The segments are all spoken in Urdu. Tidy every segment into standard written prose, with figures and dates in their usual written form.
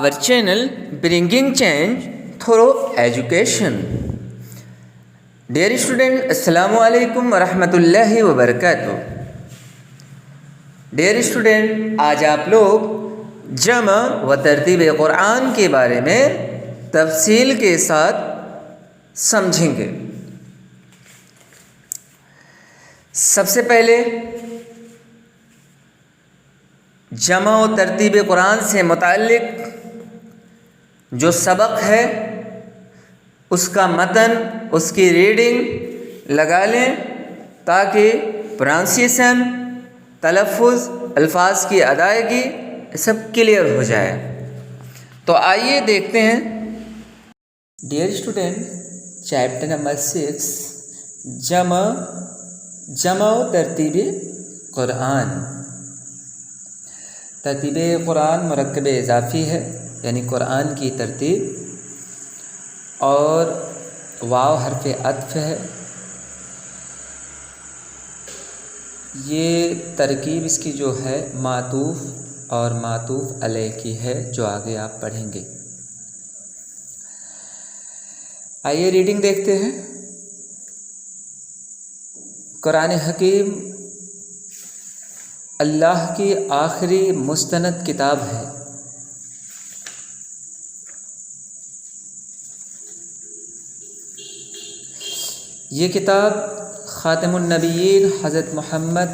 our channel Bringing Change Through Education. Dear student, Assalamu alaikum wa rahmatullahi wa barakatuh. Dear student, آج آپ لوگ جمع و ترتیب قرآن کے بارے میں تفصیل کے ساتھ سمجھیں گے. سب سے پہلے جمع و ترتیب قرآن سے متعلق جو سبق ہے اس کا متن، اس کی ریڈنگ لگا لیں تاکہ پروننسیشن، تلفظ، الفاظ کی ادائیگی سب کلیئر ہو جائے. تو آئیے دیکھتے ہیں. ڈیئر اسٹوڈنٹ، چیپٹر نمبر 6 جمع و ترتیب قرآن. ترتیب قرآن مرکب اضافی ہے، یعنی قرآن کی ترتیب، اور واو حرف عطف ہے. یہ ترکیب اس کی جو ہے معطوف اور معطوف علیہ کی ہے، جو آگے آپ پڑھیں گے. آئیے ریڈنگ دیکھتے ہیں. قرآن حکیم اللہ کی آخری مستند کتاب ہے. یہ کتاب خاتم النبیین حضرت محمد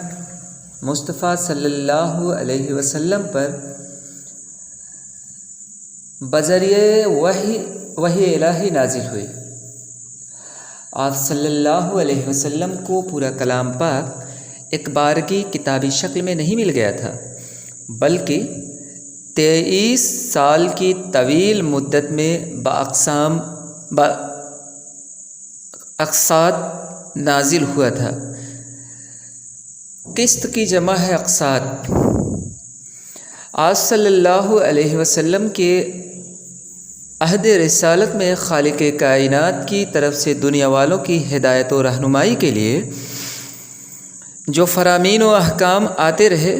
مصطفیٰ صلی اللہ علیہ وسلم پر بذریعہ وحی الہی نازل ہوئی. آپ صلی اللہ علیہ وسلم کو پورا کلام پاک ایک بارگی کتابی شکل میں نہیں مل گیا تھا، بلکہ 23 سال کی طویل مدت میں اقساط نازل ہوا تھا. قسط کی جمع ہے اقساط. آپ صلی اللہ علیہ وسلم کے عہد رسالت میں خالق کائنات کی طرف سے دنیا والوں کی ہدایت و رہنمائی کے لیے جو فرامین و احکام آتے رہے،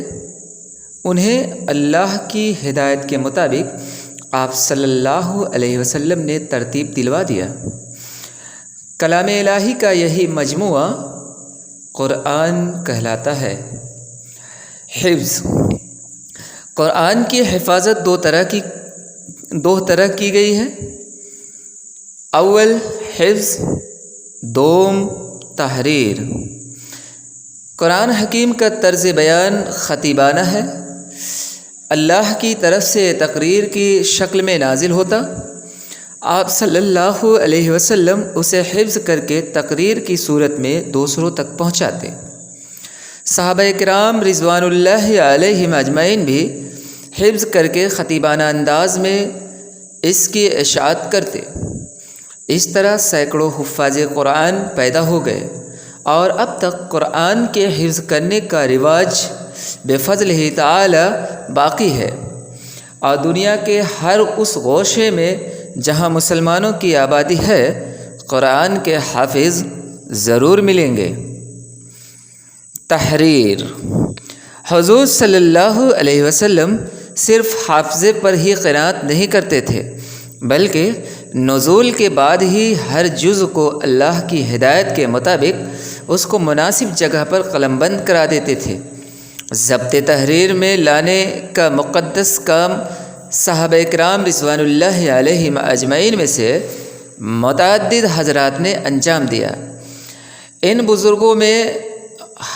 انہیں اللہ کی ہدایت کے مطابق آپ صلی اللہ علیہ وسلم نے ترتیب دلوا دیا. کلام الہی کا یہی مجموعہ قرآن کہلاتا ہے. حفظ. قرآن کی حفاظت دو طرح کی گئی ہے. اول حفظ، دوم تحریر. قرآن حکیم کا طرز بیان خطیبانہ ہے، اللہ کی طرف سے تقریر کی شکل میں نازل ہوتا. آپ صلی اللہ علیہ وسلم اسے حفظ کر کے تقریر کی صورت میں دوسروں تک پہنچاتے. صحابہ کرام رضوان اللہ علیہم اجمعین بھی حفظ کر کے خطیبانہ انداز میں اس کی اشاعت کرتے. اس طرح سینکڑوں حفاظ قرآن پیدا ہو گئے، اور اب تک قرآن کے حفظ کرنے کا رواج بفضلہ تعالی باقی ہے، اور دنیا کے ہر اس گوشے میں جہاں مسلمانوں کی آبادی ہے قرآن کے حافظ ضرور ملیں گے. تحریر. حضور صلی اللہ علیہ وسلم صرف حافظے پر ہی قناعت نہیں کرتے تھے، بلکہ نزول کے بعد ہی ہر جز کو اللہ کی ہدایت کے مطابق اس کو مناسب جگہ پر قلم بند کرا دیتے تھے. ضبط تحریر میں لانے کا مقدس کام صحابہ کرام رضوان اللہ علیہم اجمعین میں سے متعدد حضرات نے انجام دیا. ان بزرگوں میں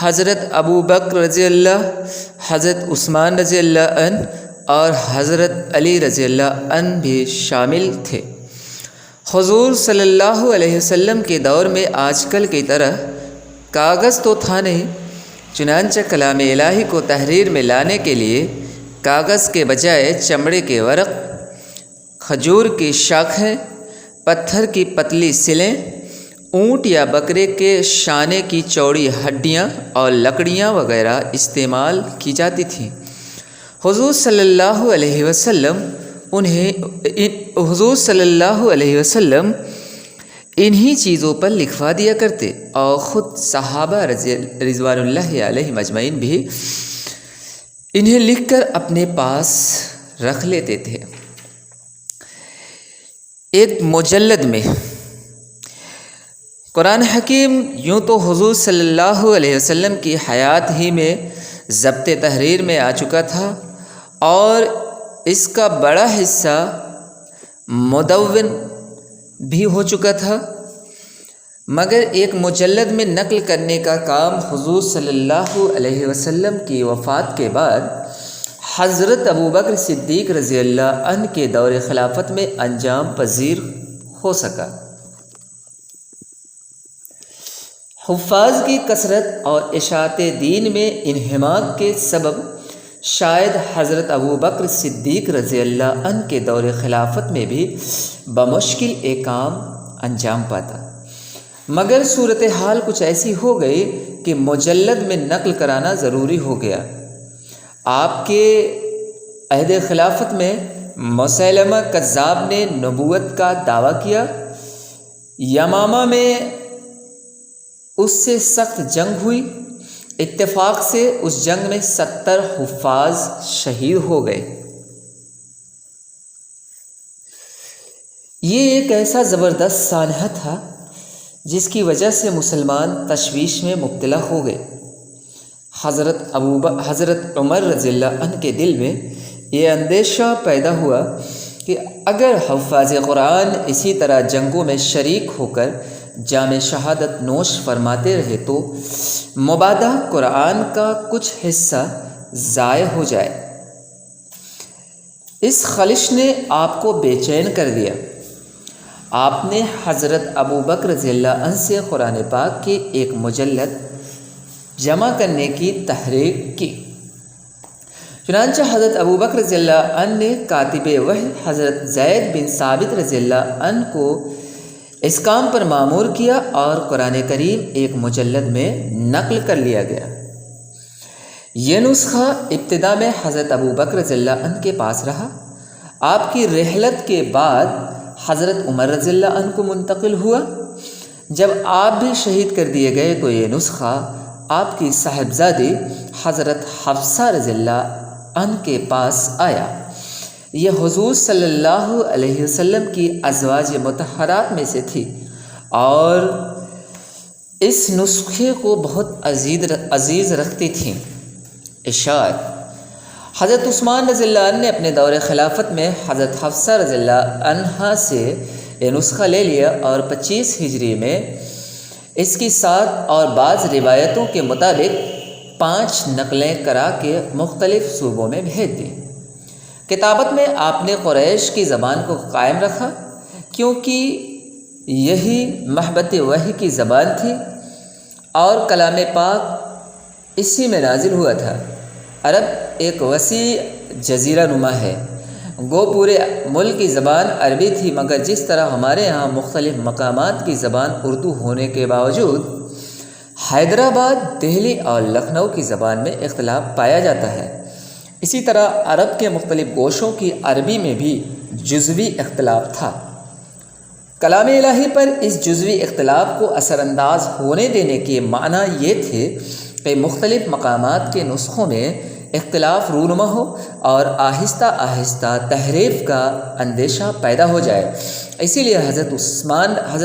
حضرت ابو بکر رضی اللہ، حضرت عثمان رضی اللہ عنہ اور حضرت علی رضی اللہ عنہ بھی شامل تھے. حضور صلی اللہ علیہ وسلم کے دور میں آج کل کی طرح کاغذ تو تھا نہیں، چنانچہ کلام الہی کو تحریر میں لانے کے لیے کاغذ کے بجائے چمڑے کے ورق، کھجور کی شاخیں، پتھر کی پتلی سلیں، اونٹ یا بکرے کے شانے کی چوڑی ہڈیاں اور لکڑیاں وغیرہ استعمال کی جاتی تھیں. حضور صلی اللہ علیہ وسلم انہی چیزوں پر لکھوا دیا کرتے، اور خود صحابہ رضوان اللہ علیہ مجمعین بھی انہیں لکھ کر اپنے پاس رکھ لیتے تھے. ایک مجلد میں قرآن حکیم یوں تو حضور صلی اللہ علیہ وسلم کی حیات ہی میں ضبط تحریر میں آ چکا تھا اور اس کا بڑا حصہ مدون بھی ہو چکا تھا، مگر ایک مجلد میں نقل کرنے کا کام حضور صلی اللہ علیہ وسلم کی وفات کے بعد حضرت ابوبکر صدیق رضی اللہ عنہ کے دور خلافت میں انجام پذیر ہو سکا۔ حفاظ کی کثرت اور اشاعت دین میں انہماک کے سبب شاید حضرت ابوبکر صدیق رضی اللہ عنہ کے دور خلافت میں بھی بمشکل ایک کام انجام پاتا، مگر صورتحال کچھ ایسی ہو گئی کہ مجلد میں نقل کرانا ضروری ہو گیا۔ آپ کے عہد خلافت میں مسیلمہ کذاب نے نبوت کا دعویٰ کیا، یمامہ میں اس سے سخت جنگ ہوئی، اتفاق سے اس جنگ میں 70 حفاظ شہید ہو گئے۔ یہ ایک ایسا زبردست سانحہ تھا جس کی وجہ سے مسلمان تشویش میں مبتلا ہو گئے۔ حضرت عمر رضی اللہ عنہ کے دل میں یہ اندیشہ پیدا ہوا کہ اگر حفاظ قرآن اسی طرح جنگوں میں شریک ہو کر جام شہادت نوش فرماتے رہے تو مبادا قرآن کا کچھ حصہ ضائع ہو جائے۔ اس خلش نے آپ کو بے چین کر دیا۔ آپ نے حضرت ابوبکر رضی اللہ عنہ سے قرآن پاک کے ایک مجلد جمع کرنے کی تحریک کی۔ چنانچہ حضرت ابوبکر رضی اللہ عنہ نے کاتب وحی حضرت زید بن ثابت رضی اللہ عنہ کو اس کام پر مامور کیا اور قرآن کریم ایک مجلد میں نقل کر لیا گیا۔ یہ نسخہ ابتدا میں حضرت ابوبکر رضی اللہ عنہ کے پاس رہا، آپ کی رحلت کے بعد حضرت عمر رضی اللہ عنہ کو منتقل ہوا۔ جب آپ بھی شہید کر دیے گئے تو یہ نسخہ آپ کی صاحبزادی حضرت حفصہ رضی اللہ عنہ کے پاس آیا۔ یہ حضور صلی اللہ علیہ وسلم کی ازواج مطہرات میں سے تھی اور اس نسخے کو بہت عزیز رکھتی تھیں۔ ارشاد: حضرت عثمان رضی اللہ عنہ نے اپنے دور خلافت میں حضرت حفصہ رضی اللہ عنہا سے یہ نسخہ لے لیا اور 25 ہجری میں اس کی 7 اور بعض روایتوں کے مطابق 5 نقلیں کرا کے مختلف صوبوں میں بھیج دی۔ کتابت میں آپ نے قریش کی زبان کو قائم رکھا کیونکہ یہی محبت وحی کی زبان تھی اور کلام پاک اسی میں نازل ہوا تھا۔ عرب ایک وسیع جزیرہ نما ہے، گو پورے ملک کی زبان عربی تھی، مگر جس طرح ہمارے ہاں مختلف مقامات کی زبان اردو ہونے کے باوجود حیدرآباد، دہلی اور لکھنؤ کی زبان میں اختلاف پایا جاتا ہے، اسی طرح عرب کے مختلف گوشوں کی عربی میں بھی جزوی اختلاف تھا۔ کلام الہی پر اس جزوی اختلاف کو اثر انداز ہونے دینے کے معنی یہ تھے کہ مختلف مقامات کے نسخوں میں اختلاف رونما ہو اور آہستہ آہستہ تحریف کا اندیشہ پیدا ہو جائے۔ اسی لیے حضرت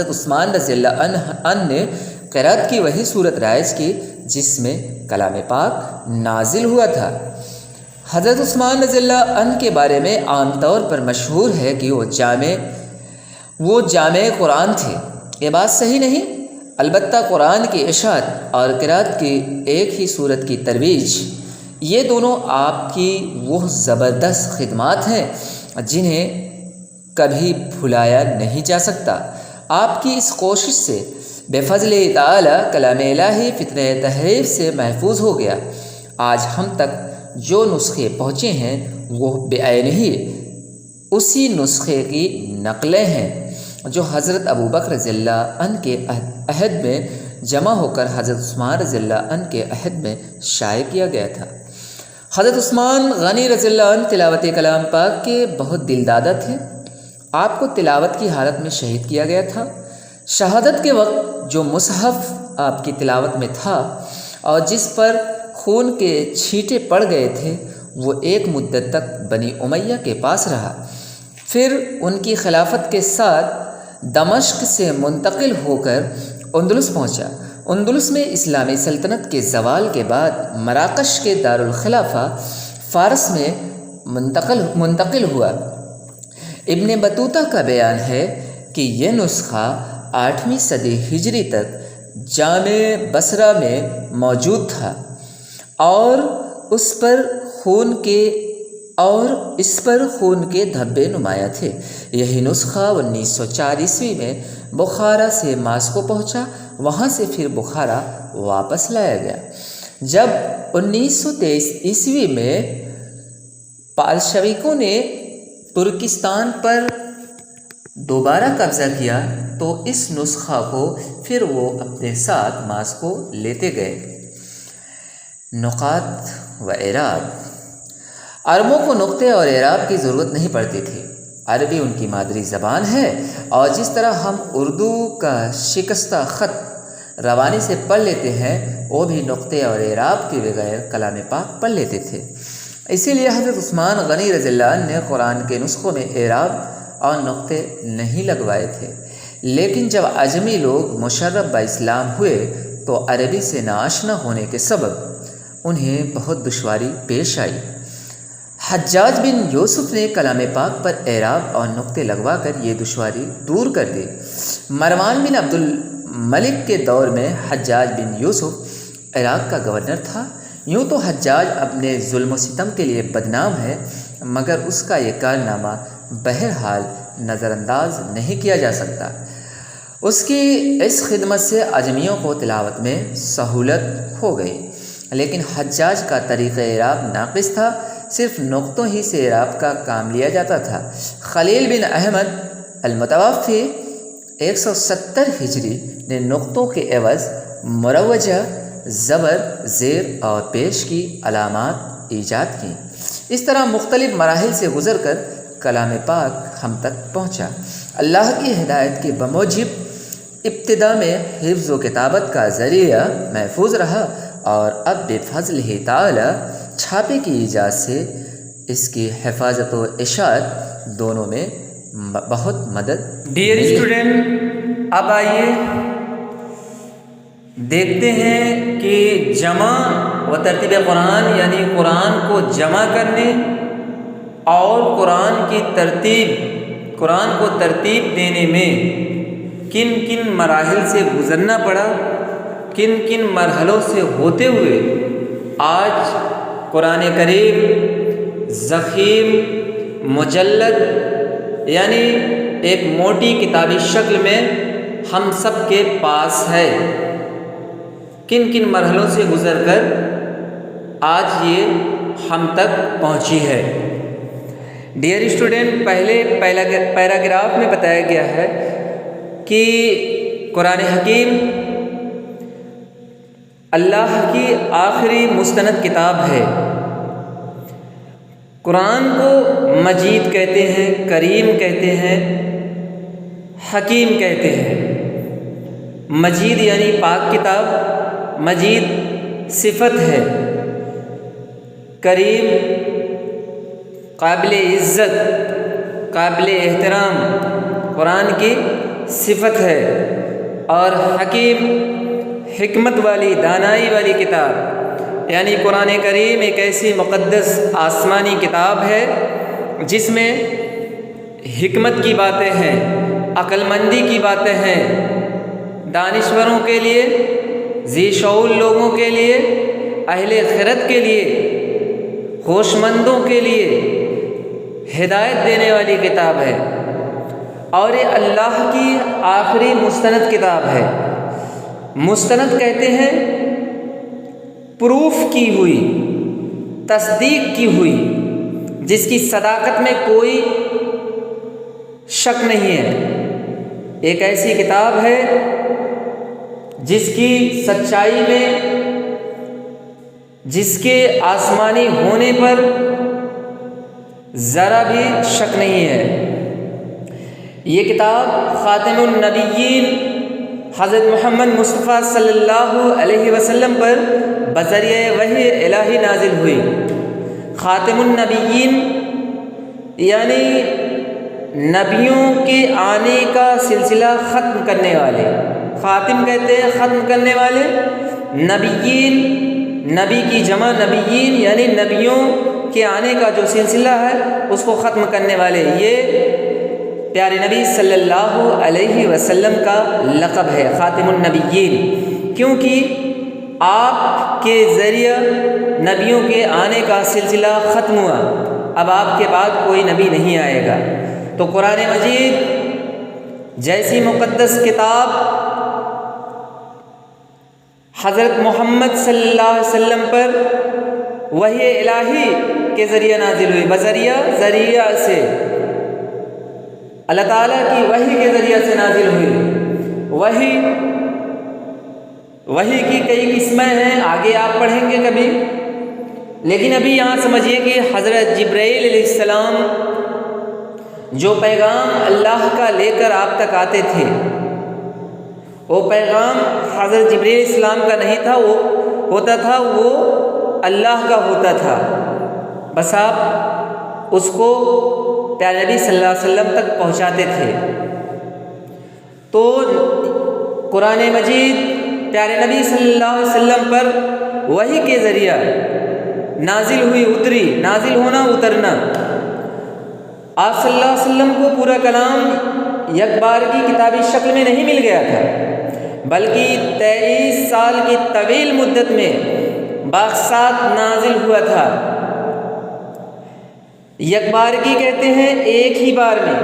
عثمان رضی اللہ عنہ نے قرأت کی وہی صورت رائج کی جس میں کلام پاک نازل ہوا تھا۔ حضرت عثمان رضی اللہ عنہ کے بارے میں عام طور پر مشہور ہے کہ وہ جامع قرآن تھے۔ یہ بات صحیح نہیں، البتہ قرآن کی اشاعت اور قرأت کی ایک ہی صورت کی ترویج، یہ دونوں آپ کی وہ زبردست خدمات ہیں جنہیں کبھی بھلایا نہیں جا سکتا۔ آپ کی اس کوشش سے بفضل تعالی کلام الہی فتنہ تحریف سے محفوظ ہو گیا۔ آج ہم تک جو نسخے پہنچے ہیں وہ بعینہ ہی اسی نسخے کی نقلیں ہیں جو حضرت ابوبکر رضی اللہ عنہ کے عہد میں جمع ہو کر حضرت عثمان رضی اللہ عنہ کے عہد میں شائع کیا گیا تھا۔ حضرت عثمان غنی رضی اللہ عنہ تلاوت کلام پاک کے بہت دلدادہ تھے۔ آپ کو تلاوت کی حالت میں شہید کیا گیا تھا۔ شہادت کے وقت جو مصحف آپ کی تلاوت میں تھا اور جس پر خون کے چھینٹے پڑ گئے تھے وہ ایک مدت تک بنی امیہ کے پاس رہا۔ پھر ان کی خلافت کے ساتھ دمشق سے منتقل ہو کر اندلس پہنچا۔ اندلس میں اسلامی سلطنت کے زوال کے بعد مراکش کے دارالخلافہ فارس میں منتقل ہوا۔ ابن بطوطہ کا بیان ہے کہ یہ نسخہ 8ویں صدی ہجری تک جامع بصرہ میں موجود تھا اور اس پر خون کے دھبے نمایاں تھے۔ یہی نسخہ 1904 عیسوی میں بخارا سے ماسکو پہنچا، وہاں سے پھر بخارا واپس لایا گیا۔ جب 1923 عیسوی میں پالشویکوں نے ترکستان پر دوبارہ قبضہ کیا تو اس نسخہ کو پھر وہ اپنے ساتھ ماسکو لیتے گئے۔ نقاط و اعراب۔ عربوں کو نقطے اور اعراب کی ضرورت نہیں پڑتی تھی۔ عربی ان کی مادری زبان ہے اور جس طرح ہم اردو کا شکستہ خط روانی سے پڑھ لیتے ہیں، وہ بھی نقطے اور اعراب کے بغیر کلام پاک پڑھ لیتے تھے۔ اسی لیے حضرت عثمان غنی رضی اللہ عنہ نے قرآن کے نسخوں میں اعراب اور نقطے نہیں لگوائے تھے، لیکن جب عجمی لوگ مشرف با اسلام ہوئے تو عربی سے ناآشنا ہونے کے سبب انہیں بہت دشواری پیش آئی۔ حجاج بن یوسف نے کلام پاک پر اعراب اور نقطے لگوا کر یہ دشواری دور کر دی۔ مروان بن عبد الملک کے دور میں حجاج بن یوسف عراق کا گورنر تھا۔ یوں تو حجاج اپنے ظلم و ستم کے لیے بدنام ہے، مگر اس کا یہ کارنامہ بہرحال نظر انداز نہیں کیا جا سکتا۔ اس کی اس خدمت سے عجمیوں کو تلاوت میں سہولت ہو گئی، لیکن حجاج کا طریقہ اعراب ناقص تھا، صرف نقطوں ہی سے اعراب کا کام لیا جاتا تھا۔ خلیل بن احمد المتوفی 170 ہجری نے نقطوں کے عوض مروجہ، زبر، زیر اور پیش کی علامات ایجاد کی۔ اس طرح مختلف مراحل سے گزر کر کلام پاک ہم تک پہنچا۔ اللہ کی ہدایت کے بموجب ابتدا میں حفظ و کتابت کا ذریعہ محفوظ رہا اور اب بفضل تعالی چھاپے کی ایجاد سے اس کی حفاظت و اشاعت دونوں میں بہت مدد۔ ڈیئر اسٹوڈنٹ، اب آئیے دیکھتے ہیں کہ جمع و ترتیب قرآن یعنی قرآن کو جمع کرنے اور قرآن کو ترتیب دینے میں کن کن مراحل سے گزرنا پڑا، کن کن مرحلوں سے ہوتے ہوئے آج قرآن کریم ضخیم مجلد یعنی ایک موٹی کتابی شکل میں ہم سب کے پاس ہے۔ کن کن مرحلوں سے گزر کر آج یہ ہم تک پہنچی ہے۔ ڈیئر اسٹوڈنٹ، پہلے پیراگراف میں بتایا گیا ہے کہ قرآن حکیم اللہ کی آخری مستند کتاب ہے۔ قرآن کو مجید کہتے ہیں، کریم کہتے ہیں، حکیم کہتے ہیں۔ مجید یعنی پاک کتاب، مجید صفت ہے، کریم قابل عزت، قابل احترام قرآن کی صفت ہے، اور حکیم حکمت والی، دانائی والی کتاب، یعنی قرآن کریم ایک ایسی مقدس آسمانی کتاب ہے جس میں حکمت کی باتیں ہیں، عقل مندی کی باتیں ہیں، دانشوروں کے لیے، ذی شعور لوگوں کے لیے، اہل خرد کے لیے، ہوش مندوں کے لیے ہدایت دینے والی کتاب ہے، اور یہ اللہ کی آخری مستند کتاب ہے۔ مستند کہتے ہیں پروف کی ہوئی، تصدیق کی ہوئی، جس کی صداقت میں کوئی شک نہیں ہے۔ ایک ایسی کتاب ہے جس کی سچائی میں، جس کے آسمانی ہونے پر ذرا بھی شک نہیں ہے۔ یہ کتاب خاتم النبیین حضرت محمد مصطفیٰ صلی اللہ علیہ وسلم پر بذریعہ وحی الہی نازل ہوئی۔ خاتم النبیین یعنی نبیوں کے آنے کا سلسلہ ختم کرنے والے، خاتم کہتے ہیں ختم کرنے والے، نبیین، نبی کی جمع نبیین یعنی نبیوں کے آنے کا جو سلسلہ ہے اس کو ختم کرنے والے، یہ پیارے نبی صلی اللہ علیہ وسلم کا لقب ہے خاتم النبیین، کیونکہ آپ کے ذریعہ نبیوں کے آنے کا سلسلہ ختم ہوا، اب آپ کے بعد کوئی نبی نہیں آئے گا۔ تو قرآن مجید جیسی مقدس کتاب حضرت محمد صلی اللہ علیہ وسلم پر وحی الہی کے ذریعہ نازل ہوئی، ذریعہ سے اللہ تعالیٰ کی وحی کے ذریعہ سے نازل ہوئی۔ وحی کی کئی قسمیں ہیں، آگے آپ پڑھیں گے کبھی، لیکن ابھی یہاں سمجھیے کہ حضرت جبرائیل علیہ السلام جو پیغام اللہ کا لے کر آپ تک آتے تھے، وہ پیغام حضرت جبرائیل علیہ السلام کا نہیں تھا، وہ اللہ کا ہوتا تھا، بس آپ اس کو پیارے نبی صلی اللہ علیہ وسلم تک پہنچاتے تھے۔ تو قرآن مجید پیارے نبی صلی اللہ علیہ وسلم پر وحی کے ذریعہ نازل ہوئی، اتری، نازل ہونا اترنا۔ آپ صلی اللہ علیہ وسلم کو پورا کلام یک بار کی کتابی شکل میں نہیں مل گیا تھا، بلکہ 23 سال کی طویل مدت میں باقسات نازل ہوا تھا۔ یک بار کی کہتے ہیں ایک ہی بار میں،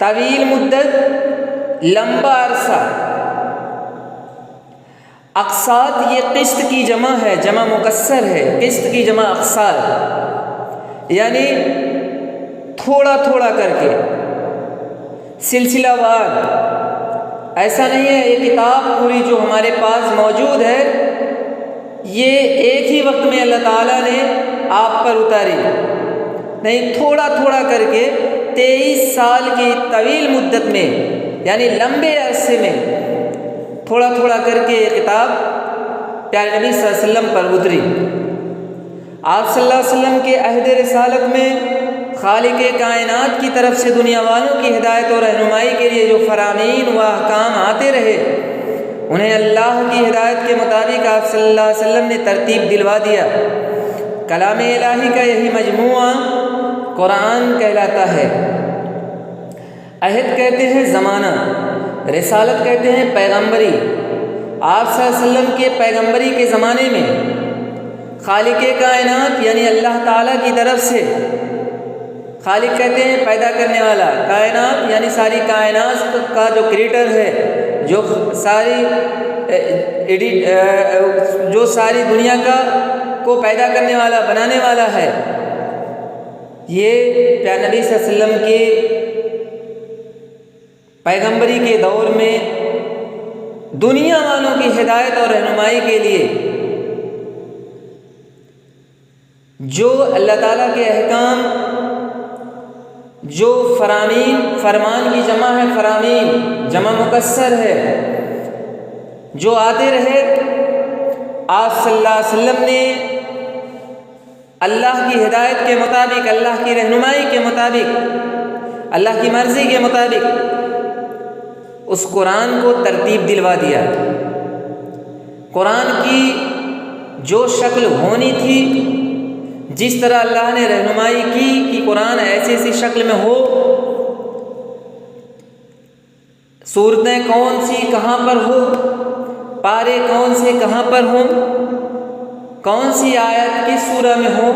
طویل مدت، لمبا عرصہ۔ اقساط یہ قسط کی جمع ہے، جمع مکسر ہے، قسط کی جمع اقساط، یعنی تھوڑا تھوڑا کر کے، سلسلہ وار۔ ایسا نہیں ہے یہ کتاب پوری جو ہمارے پاس موجود ہے یہ ایک ہی وقت میں اللہ تعالیٰ نے آپ پر اتاری، نہیں، تھوڑا تھوڑا کر کے 23 سال کی طویل مدت میں، یعنی لمبے عرصے میں تھوڑا تھوڑا کر کے یہ کتاب پیارے نبی صلی اللہ علیہ وسلم پر اتری۔ آپ صلی اللہ علیہ وسلم کے عہد رسالت میں خالق کائنات کی طرف سے دنیا والوں کی ہدایت اور رہنمائی کے لیے جو فرامین و احکام آتے رہے، انہیں اللہ کی ہدایت کے مطابق آپ صلی اللہ علیہ وسلم نے ترتیب دلوا دیا۔ کلام الہی کا یہی مجموعہ قرآن کہلاتا ہے۔ عہد کہتے ہیں زمانہ، رسالت کہتے ہیں پیغمبری۔ آپ صلی اللہ علیہ وسلم کے پیغمبری کے زمانے میں خالق کائنات یعنی اللہ تعالیٰ کی طرف سے، خالق کہتے ہیں پیدا کرنے والا، کائنات یعنی ساری کائنات کا جو کریٹر ہے، جو ساری دنیا کو پیدا کرنے والا، بنانے والا ہے، یہ پیارے نبی صلی اللہ علیہ وسلم کے پیغمبری کے دور میں دنیا والوں کی ہدایت اور رہنمائی کے لیے جو اللہ تعالیٰ کے احکام، جو فرمان کی جمع ہے، فرامین جمع مکسر ہے، جو آتے رہے، آپ صلی اللہ علیہ وسلم نے اللہ کی ہدایت کے مطابق، اللہ کی رہنمائی کے مطابق، اللہ کی مرضی کے مطابق اس قرآن کو ترتیب دلوا دیا۔ قرآن کی جو شکل ہونی تھی، جس طرح اللہ نے رہنمائی کی کہ قرآن ایسی شکل میں ہو، صورتیں کون سی کہاں پر ہو، پارے کون سے کہاں پر ہوں، کون سی آیت کس سورہ میں ہو،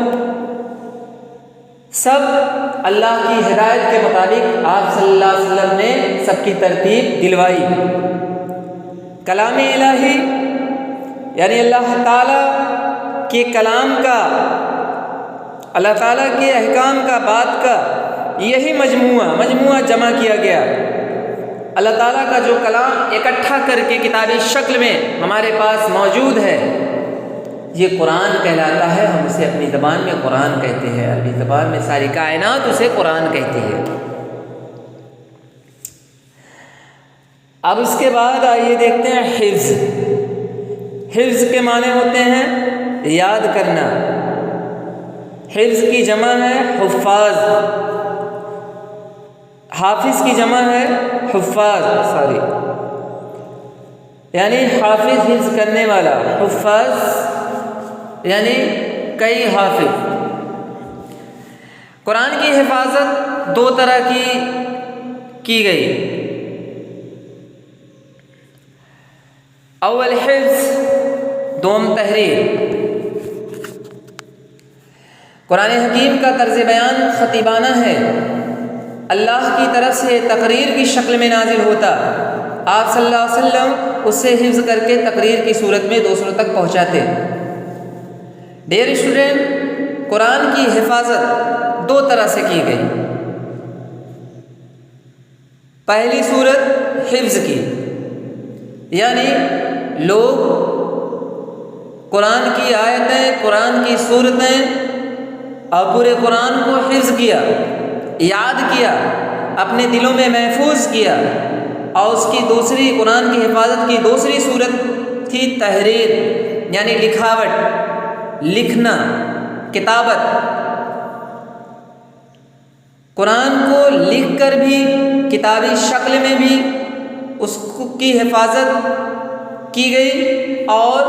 سب اللہ کی ہدایت کے مطابق آپ صلی اللہ علیہ وسلم نے سب کی ترتیب دلوائی۔ کلام الہی یعنی اللہ تعالیٰ کے کلام کا، اللہ تعالیٰ کے احکام کا، بات کا یہی مجموعہ جمع کیا گیا۔ اللہ تعالیٰ کا جو کلام اکٹھا کر کے کتابی شکل میں ہمارے پاس موجود ہے، یہ قرآن کہلاتا ہے۔ ہم اسے اپنی زبان میں قرآن کہتے ہیں، عربی زبان میں ساری کائنات اسے قرآن کہتی ہے۔ اب اس کے بعد آئیے دیکھتے ہیں حفظ۔ حفظ کے معنی ہوتے ہیں یاد کرنا۔ حفظ کی جمع ہے حفاظ، حافظ کی جمع ہے حفاظ، یعنی حافظ حفظ کرنے والا، حفاظ یعنی کئی حافظ۔ قرآن کی حفاظت دو طرح کی گئی، اول حفظ، دوم تحریر۔ قرآن حکیم کا طرز بیان خطیبانہ ہے، اللہ کی طرف سے تقریر کی شکل میں نازل ہوتا، آپ صلی اللہ علیہ وسلم اسے حفظ کر کے تقریر کی صورت میں دوسروں تک پہنچاتے۔ ڈیئر اسٹوڈنٹ، قرآن کی حفاظت دو طرح سے کی گئی۔ پہلی صورت حفظ کی، یعنی لوگ قرآن کی آیتیں، قرآن کی صورتیں اور پورے قرآن کو حفظ کیا، یاد کیا، اپنے دلوں میں محفوظ کیا۔ اور اس کی دوسری، قرآن کی حفاظت کی دوسری صورت تھی تحریر، یعنی لکھاوٹ، لکھنا، کتابت۔ قرآن کو لکھ کر بھی، کتابی شکل میں بھی اس کی حفاظت کی گئی، اور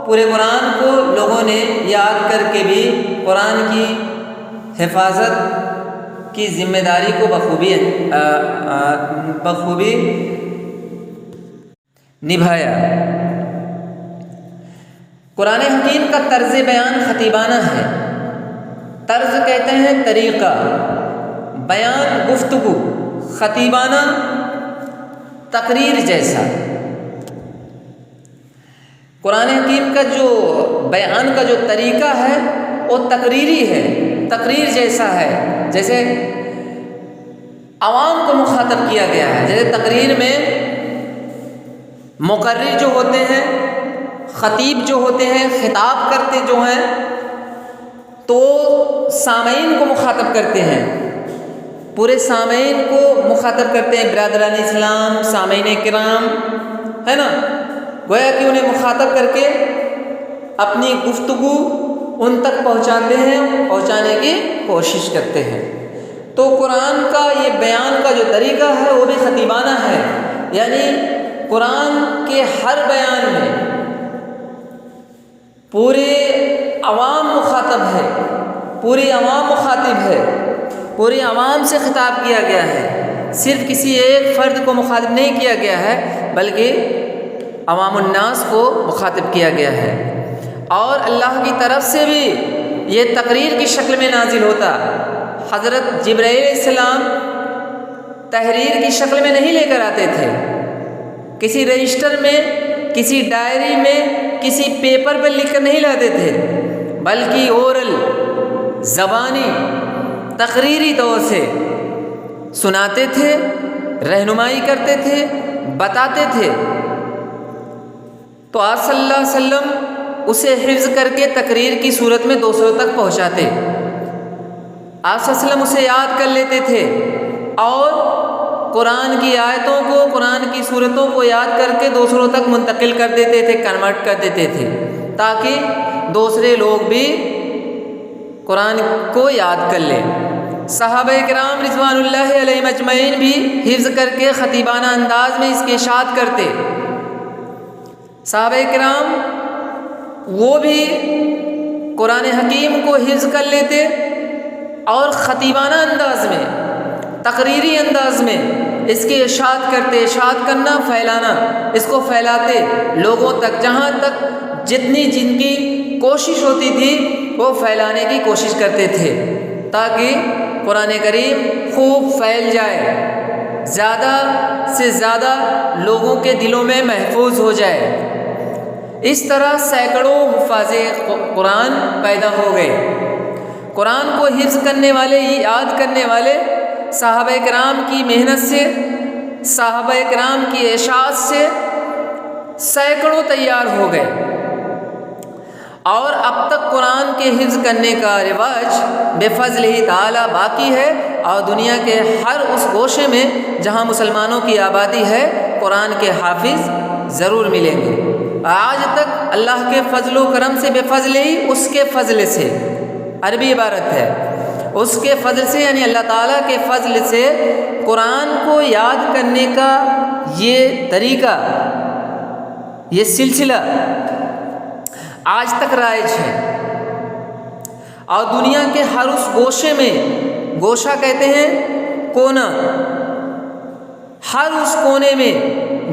پورے قرآن کو لوگوں نے یاد کر کے بھی قرآن کی حفاظت کی ذمہ داری کو بخوبی نبھایا۔ قرآن حکیم کا طرز بیان خطیبانہ ہے۔ طرز کہتے ہیں طریقہ، بیان گفتگو، خطیبانہ تقریر جیسا۔ قرآن حکیم کا جو بیان کا جو طریقہ ہے وہ تقریری ہے، تقریر جیسا ہے، جیسے عوام کو مخاطب کیا گیا ہے۔ جیسے تقریر میں مقرر جو ہوتے ہیں، خطیب جو ہوتے ہیں، خطاب کرتے جو ہیں، تو سامعین کو مخاطب کرتے ہیں، پورے سامعین کو مخاطب کرتے ہیں، برادران اسلام، سامعین کرام، ہے نا، گویا کہ انہیں مخاطب کر کے اپنی گفتگو ان تک پہنچاتے ہیں، پہنچانے کی کوشش کرتے ہیں۔ تو قرآن کا یہ بیان کا جو طریقہ ہے وہ بھی خطیبانہ ہے، یعنی قرآن کے ہر بیان میں پورے عوام مخاطب ہے، پوری عوام مخاطب ہے، پوری عوام سے خطاب کیا گیا ہے، صرف کسی ایک فرد کو مخاطب نہیں کیا گیا ہے، بلکہ عوام الناس کو مخاطب کیا گیا ہے۔ اور اللہ کی طرف سے بھی یہ تقریر کی شکل میں نازل ہوتا۔ حضرت جبرائیل علیہ السلام تحریر کی شکل میں نہیں لے کر آتے تھے، کسی رجسٹر میں، کسی ڈائری میں، کسی پیپر پر لکھ کر نہیں لاتے تھے، بلکہ اورل، زبانی، تقریری طور سے سناتے تھے، رہنمائی کرتے تھے، بتاتے تھے۔ تو آپ صلی اللہ علیہ وسلم اسے حفظ کر کے تقریر کی صورت میں دوسروں تک پہنچاتے۔ آپ صلی اللہ علیہ وسلم اسے یاد کر لیتے تھے اور قرآن کی آیتوں کو، قرآن کی صورتوں کو یاد کر کے دوسروں تک منتقل کر دیتے تھے، کنورٹ کر دیتے تھے، تاکہ دوسرے لوگ بھی قرآن کو یاد کر لیں۔ صحابہ کرام رضوان اللہ علیہم اجمعین بھی حفظ کر کے خطیبانہ انداز میں اس کی اشاعت کرتے۔ صحابہ کرام وہ بھی قرآن حکیم کو حفظ کر لیتے اور خطیبانہ انداز میں، تقریری انداز میں اس کی اشاعت کرتے۔ اشاعت کرنا، پھیلانا، اس کو پھیلاتے لوگوں تک، جہاں تک جتنی جن کی کوشش ہوتی تھی وہ پھیلانے کی کوشش کرتے تھے، تاکہ قرآن کریم خوب پھیل جائے، زیادہ سے زیادہ لوگوں کے دلوں میں محفوظ ہو جائے۔ اس طرح سینکڑوں حفاظ قرآن پیدا ہو گئے۔ قرآن کو حفظ کرنے والے، یاد کرنے والے صحابہ کرام کی محنت سے، صحابہ کرام کی اشاعت سے سینکڑوں تیار ہو گئے، اور اب تک قرآن کے حفظ کرنے کا رواج بفضل ہی تعالی باقی ہے، اور دنیا کے ہر اس گوشے میں جہاں مسلمانوں کی آبادی ہے قرآن کے حافظ ضرور ملیں گے۔ آج تک اللہ کے فضل و کرم سے، بفضل ہی، اس کے فضل سے، عربی عبارت ہے، اس کے فضل سے یعنی اللہ تعالیٰ کے فضل سے قرآن کو یاد کرنے کا یہ طریقہ، یہ سلسلہ آج تک رائج ہے، اور دنیا کے ہر اس گوشے میں، گوشہ کہتے ہیں کونا، ہر اس کونے میں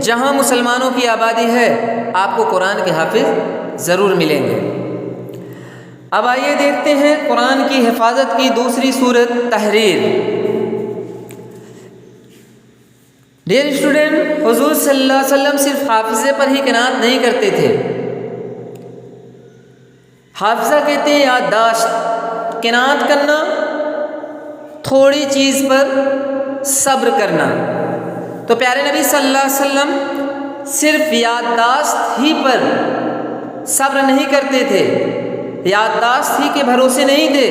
جہاں مسلمانوں کی آبادی ہے آپ کو قرآن کے حافظ ضرور ملیں گے۔ اب آئیے دیکھتے ہیں قرآن کی حفاظت کی دوسری صورت، تحریر۔ ڈیئر اسٹوڈنٹ، حضور صلی اللہ علیہ وسلم صرف حافظے پر ہی قناعت نہیں کرتے تھے۔ حافظہ کہتے ہیں یادداشت، قناعت کرنا، تھوڑی چیز پر صبر کرنا۔ تو پیارے نبی صلی اللہ علیہ وسلم صرف یادداشت ہی پر صبر نہیں کرتے تھے، یادداشت ہی کے بھروسے نہیں تھے،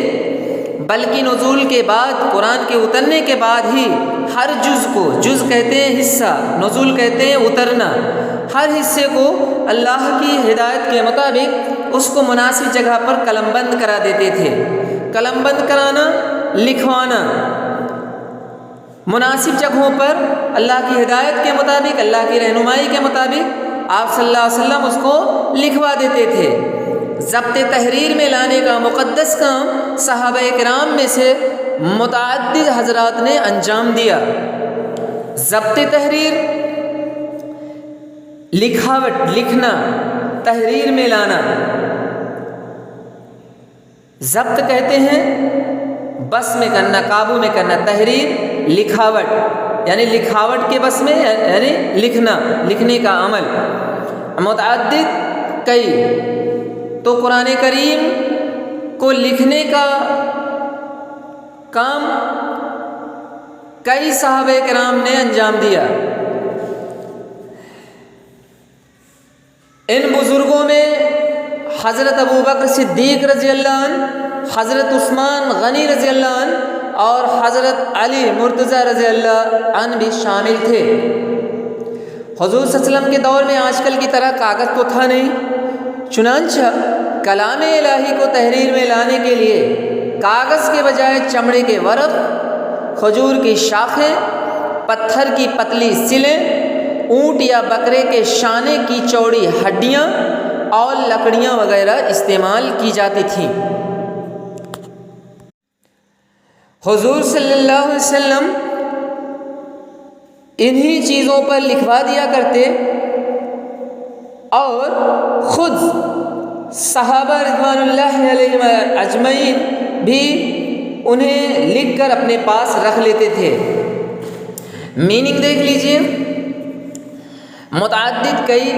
بلکہ نزول کے بعد، قرآن کے اترنے کے بعد ہی ہر جز کو، جز کہتے ہیں حصہ، نزول کہتے ہیں اترنا، ہر حصے کو اللہ کی ہدایت کے مطابق اس کو مناسب جگہ پر قلم بند کرا دیتے تھے۔ قلم بند کرانا، لکھوانا، مناسب جگہوں پر اللہ کی ہدایت کے مطابق، اللہ کی رہنمائی کے مطابق آپ صلی اللہ علیہ وسلم اس کو لکھوا دیتے تھے۔ ضبط تحریر میں لانے کا مقدس کام صحابہ کرام میں سے متعدد حضرات نے انجام دیا۔ ضبط تحریر، لکھاوٹ، لکھنا، تحریر میں لانا۔ ضبط کہتے ہیں بس میں کرنا، قابو میں کرنا، تحریر لکھاوٹ، یعنی لکھاوٹ کے بس میں، یعنی لکھنا، لکھنے کا عمل۔ متعدد، کئی، تو قرآن کریم کو لکھنے کا کام کئی صحابہ کرام نے انجام دیا۔ ان بزرگوں میں حضرت ابوبکر صدیق رضی اللہ عنہ، حضرت عثمان غنی رضی اللہ عنہ اور حضرت علی مرتضیٰ رضی اللہ عنہ بھی شامل تھے۔ حضور صلی اللہ علیہ وسلم کے دور میں آج کل کی طرح کاغذ تو تھا نہیں، چنانچہ کلام الہی کو تحریر میں لانے کے لیے کاغذ کے بجائے چمڑے کے ورق، کھجور کی شاخیں، پتھر کی پتلی سلیں، اونٹ یا بکرے کے شانے کی چوڑی ہڈیاں اور لکڑیاں وغیرہ استعمال کی جاتی تھیں۔ حضور صلی اللہ علیہ وسلم انہی چیزوں پر لکھوا دیا کرتے اور خود صحابہ رضوان اللہ علیہم اجمعین بھی انہیں لکھ کر اپنے پاس رکھ لیتے تھے۔ میننگ دیکھ لیجئے، متعدد، کئی،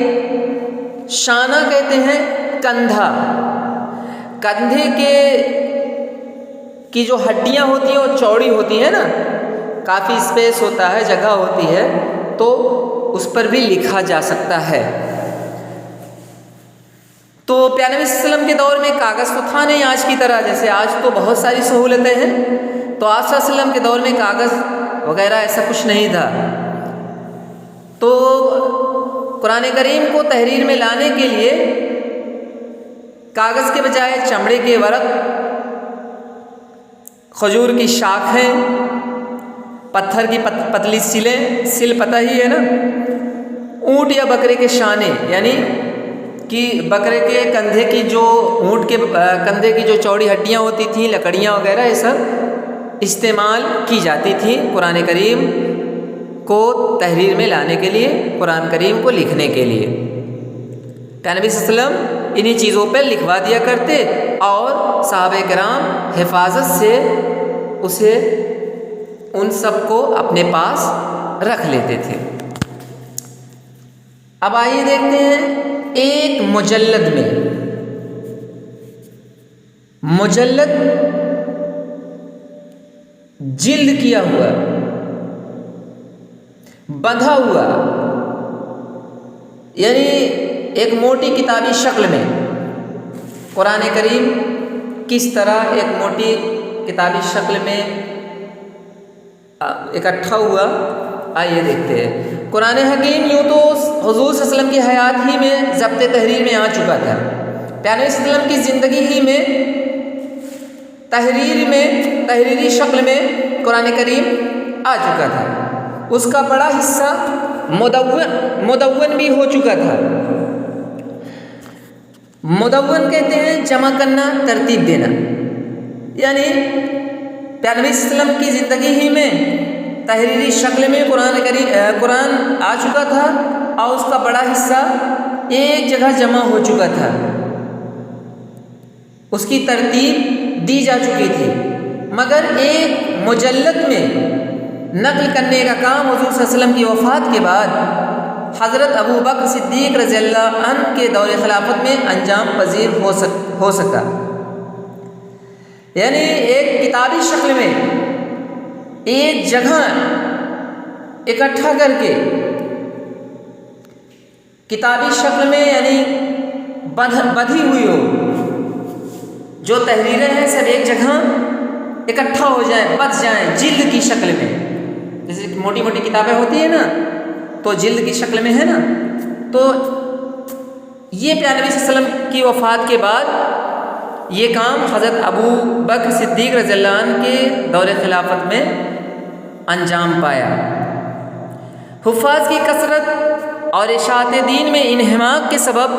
شانہ کہتے ہیں کندھا، کندھے کی جو ہڈیاں ہوتی ہیں وہ چوڑی ہوتی ہیں نا، کافی اسپیس ہوتا ہے، جگہ ہوتی ہے، تو اس پر بھی لکھا جا سکتا ہے۔ تو پیارے نبی صلی اللہ علیہ وسلم کے دور میں کاغذ تو تھا نہیں آج کی طرح، جیسے آج تو بہت ساری سہولتیں ہیں، تو آپ صلی اللہ علیہ وسلم کے دور میں کاغذ وغیرہ ایسا کچھ نہیں تھا۔ تو قرآن کریم کو تحریر میں لانے کے لیے کاغذ کے بجائے چمڑے کے ورق، کھجور کی شاخیں، پتھر کی پتلی سلیں، سل پتہ ہی ہے نا، اونٹ یا بکرے کے شانے، یعنی کہ بکرے کے کندھے کی جو، اونٹ کے کندھے کی جو چوڑی ہڈیاں ہوتی تھیں، لکڑیاں وغیرہ، یہ سب استعمال کی جاتی تھیں قرآن کریم کو تحریر میں لانے کے لیے، قرآن کریم کو لکھنے کے لیے۔ پیارے نبی صلی اللہ علیہ وسلم انہی چیزوں پہ لکھوا دیا کرتے اور صحابہ کرام حفاظت سے اسے، ان سب کو اپنے پاس رکھ لیتے تھے۔ اب آئیے دیکھتے ہیں ایک مجلد میں، مجلد جلد کیا ہوا، بندھا ہوا، یعنی ایک موٹی کتابی شکل میں قرآن کریم کس طرح ایک موٹی کتابی شکل میں اکٹھا ہوا، آئیے دیکھتے ہیں۔ قرآن حکیم یوں تو حضور صلی اللہ علیہ وسلم کی حیات ہی میں ضبط تحریر میں آ چکا تھا، پیارے نبی صلی اللہ علیہ وسلم کی زندگی ہی میں تحریری شکل میں قرآن کریم آ چکا تھا، اس کا بڑا حصہ مدون بھی ہو چکا تھا۔ مدون کہتے ہیں جمع کرنا، ترتیب دینا، یعنی پیارے نبی صلی اللہ علیہ وسلم کی زندگی ہی میں تحریری شکل میں قرآن آ چکا تھا اور اس کا بڑا حصہ ایک جگہ جمع ہو چکا تھا، اس کی ترتیب دی جا چکی تھی، مگر ایک مجلد میں نقل کرنے کا کام حضور صلی اللہ علیہ وسلم کی وفات کے بعد حضرت ابو بکر صدیق رضی اللہ عنہ کے دور خلافت میں انجام پذیر ہو سکا، یعنی ایک کتابی شکل میں ایک جگہ اکٹھا کر کے کتابی شکل میں، یعنی بدھی ہوئی ہو، جو تحریریں ہیں سب ایک جگہ اکٹھا ہو جائیں، بچ جائیں جلد کی شکل میں، جیسے موٹی موٹی کتابیں ہوتی ہیں نا تو جلد کی شکل میں ہے نا، تو یہ پیارے نبی صلی اللہ علیہ وسلم کی وفات کے بعد یہ کام حضرت ابو بکر صدیق رضی اللہ عنہ کے دور خلافت میں انجام پایا۔ حفاظ کی کثرت اور اشاعت دین میں انہماک کے سبب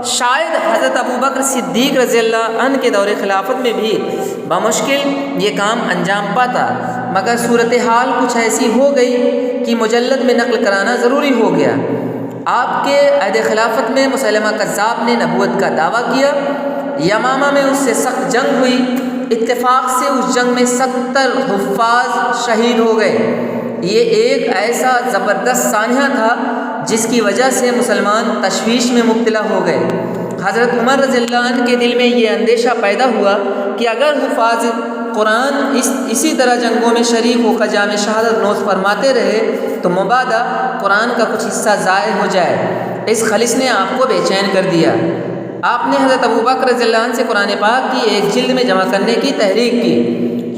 شاید حضرت ابو بکر صدیق رضی اللہ عنہ کے دور خلافت میں بھی بمشکل یہ کام انجام پاتا، مگر صورتحال کچھ ایسی ہو گئی کہ مجلد میں نقل کرانا ضروری ہو گیا۔ آپ کے عہد خلافت میں مسیلمہ کذاب نے نبوت کا دعویٰ کیا، یمامہ میں اس سے سخت جنگ ہوئی، اتفاق سے اس جنگ میں 70 حفاظ شہید ہو گئے۔ یہ ایک ایسا زبردست سانحہ تھا جس کی وجہ سے مسلمان تشویش میں مبتلا ہو گئے۔ حضرت عمر رضی اللہ عنہ کے دل میں یہ اندیشہ پیدا ہوا کہ اگر حفاظ قرآن اسی طرح جنگوں میں شریک ہو کر جام شہادت نوش فرماتے رہے تو مبادا قرآن کا کچھ حصہ ضائع ہو جائے۔ اس خلش نے آپ کو بے چین کر دیا۔ آپ نے حضرت ابو بکر رضی اللہ عنہ سے قرآن پاک کی ایک جلد میں جمع کرنے کی تحریک کی،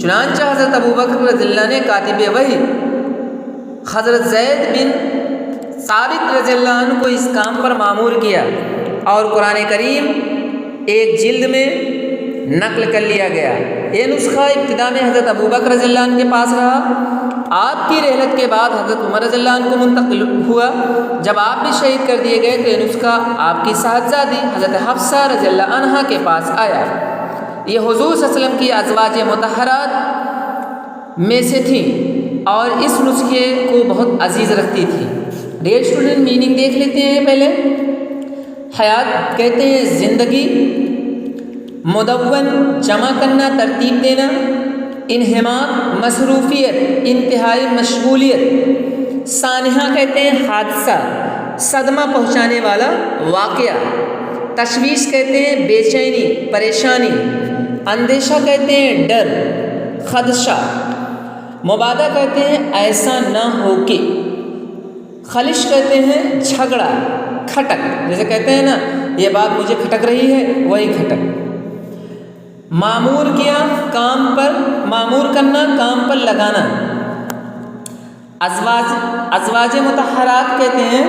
چنانچہ حضرت ابو بکر رضی اللہ نے کاتب وحی حضرت زید بن ثابت رضی اللہ عنہ کو اس کام پر مامور کیا اور قرآن کریم ایک جلد میں نقل کر لیا گیا۔ یہ نسخہ ابتدا میں حضرت ابو بکر رضی اللہ عنہ کے پاس رہا، آپ کی رحلت کے بعد حضرت عمر رضی اللہ عنہ کو منتقل ہوا۔ جب آپ بھی شہید کر دیے گئے تو یہ نسخہ آپ کی صاحبزادی حضرت حفصہ رضی اللہ عنہا کے پاس آیا۔ یہ حضور صلی اللہ علیہ وسلم کی ازواج مطہرات میں سے تھیں اور اس نسخے کو بہت عزیز رکھتی تھی۔ ڈیئر اسٹوڈنٹ، میننگ دیکھ لیتے ہیں پہلے۔ حیات کہتے ہیں زندگی، مدون جمع کرنا، ترتیب دینا، انہماک مصروفیت، انتہائی مشغولیت، سانحہ کہتے ہیں حادثہ، صدمہ پہنچانے والا واقعہ، تشویش کہتے ہیں بے چینی، پریشانی، اندیشہ کہتے ہیں ڈر، خدشہ، مبادہ کہتے ہیں ایسا نہ ہو کہ، خلش کہتے ہیں جھگڑا، کھٹک، جیسے کہتے ہیں نا یہ بات مجھے کھٹک رہی ہے، وہی کھٹک۔ معمور کیا، کام پر معمور کرنا، کام پر لگانا۔ ازواج مطہرات کہتے ہیں،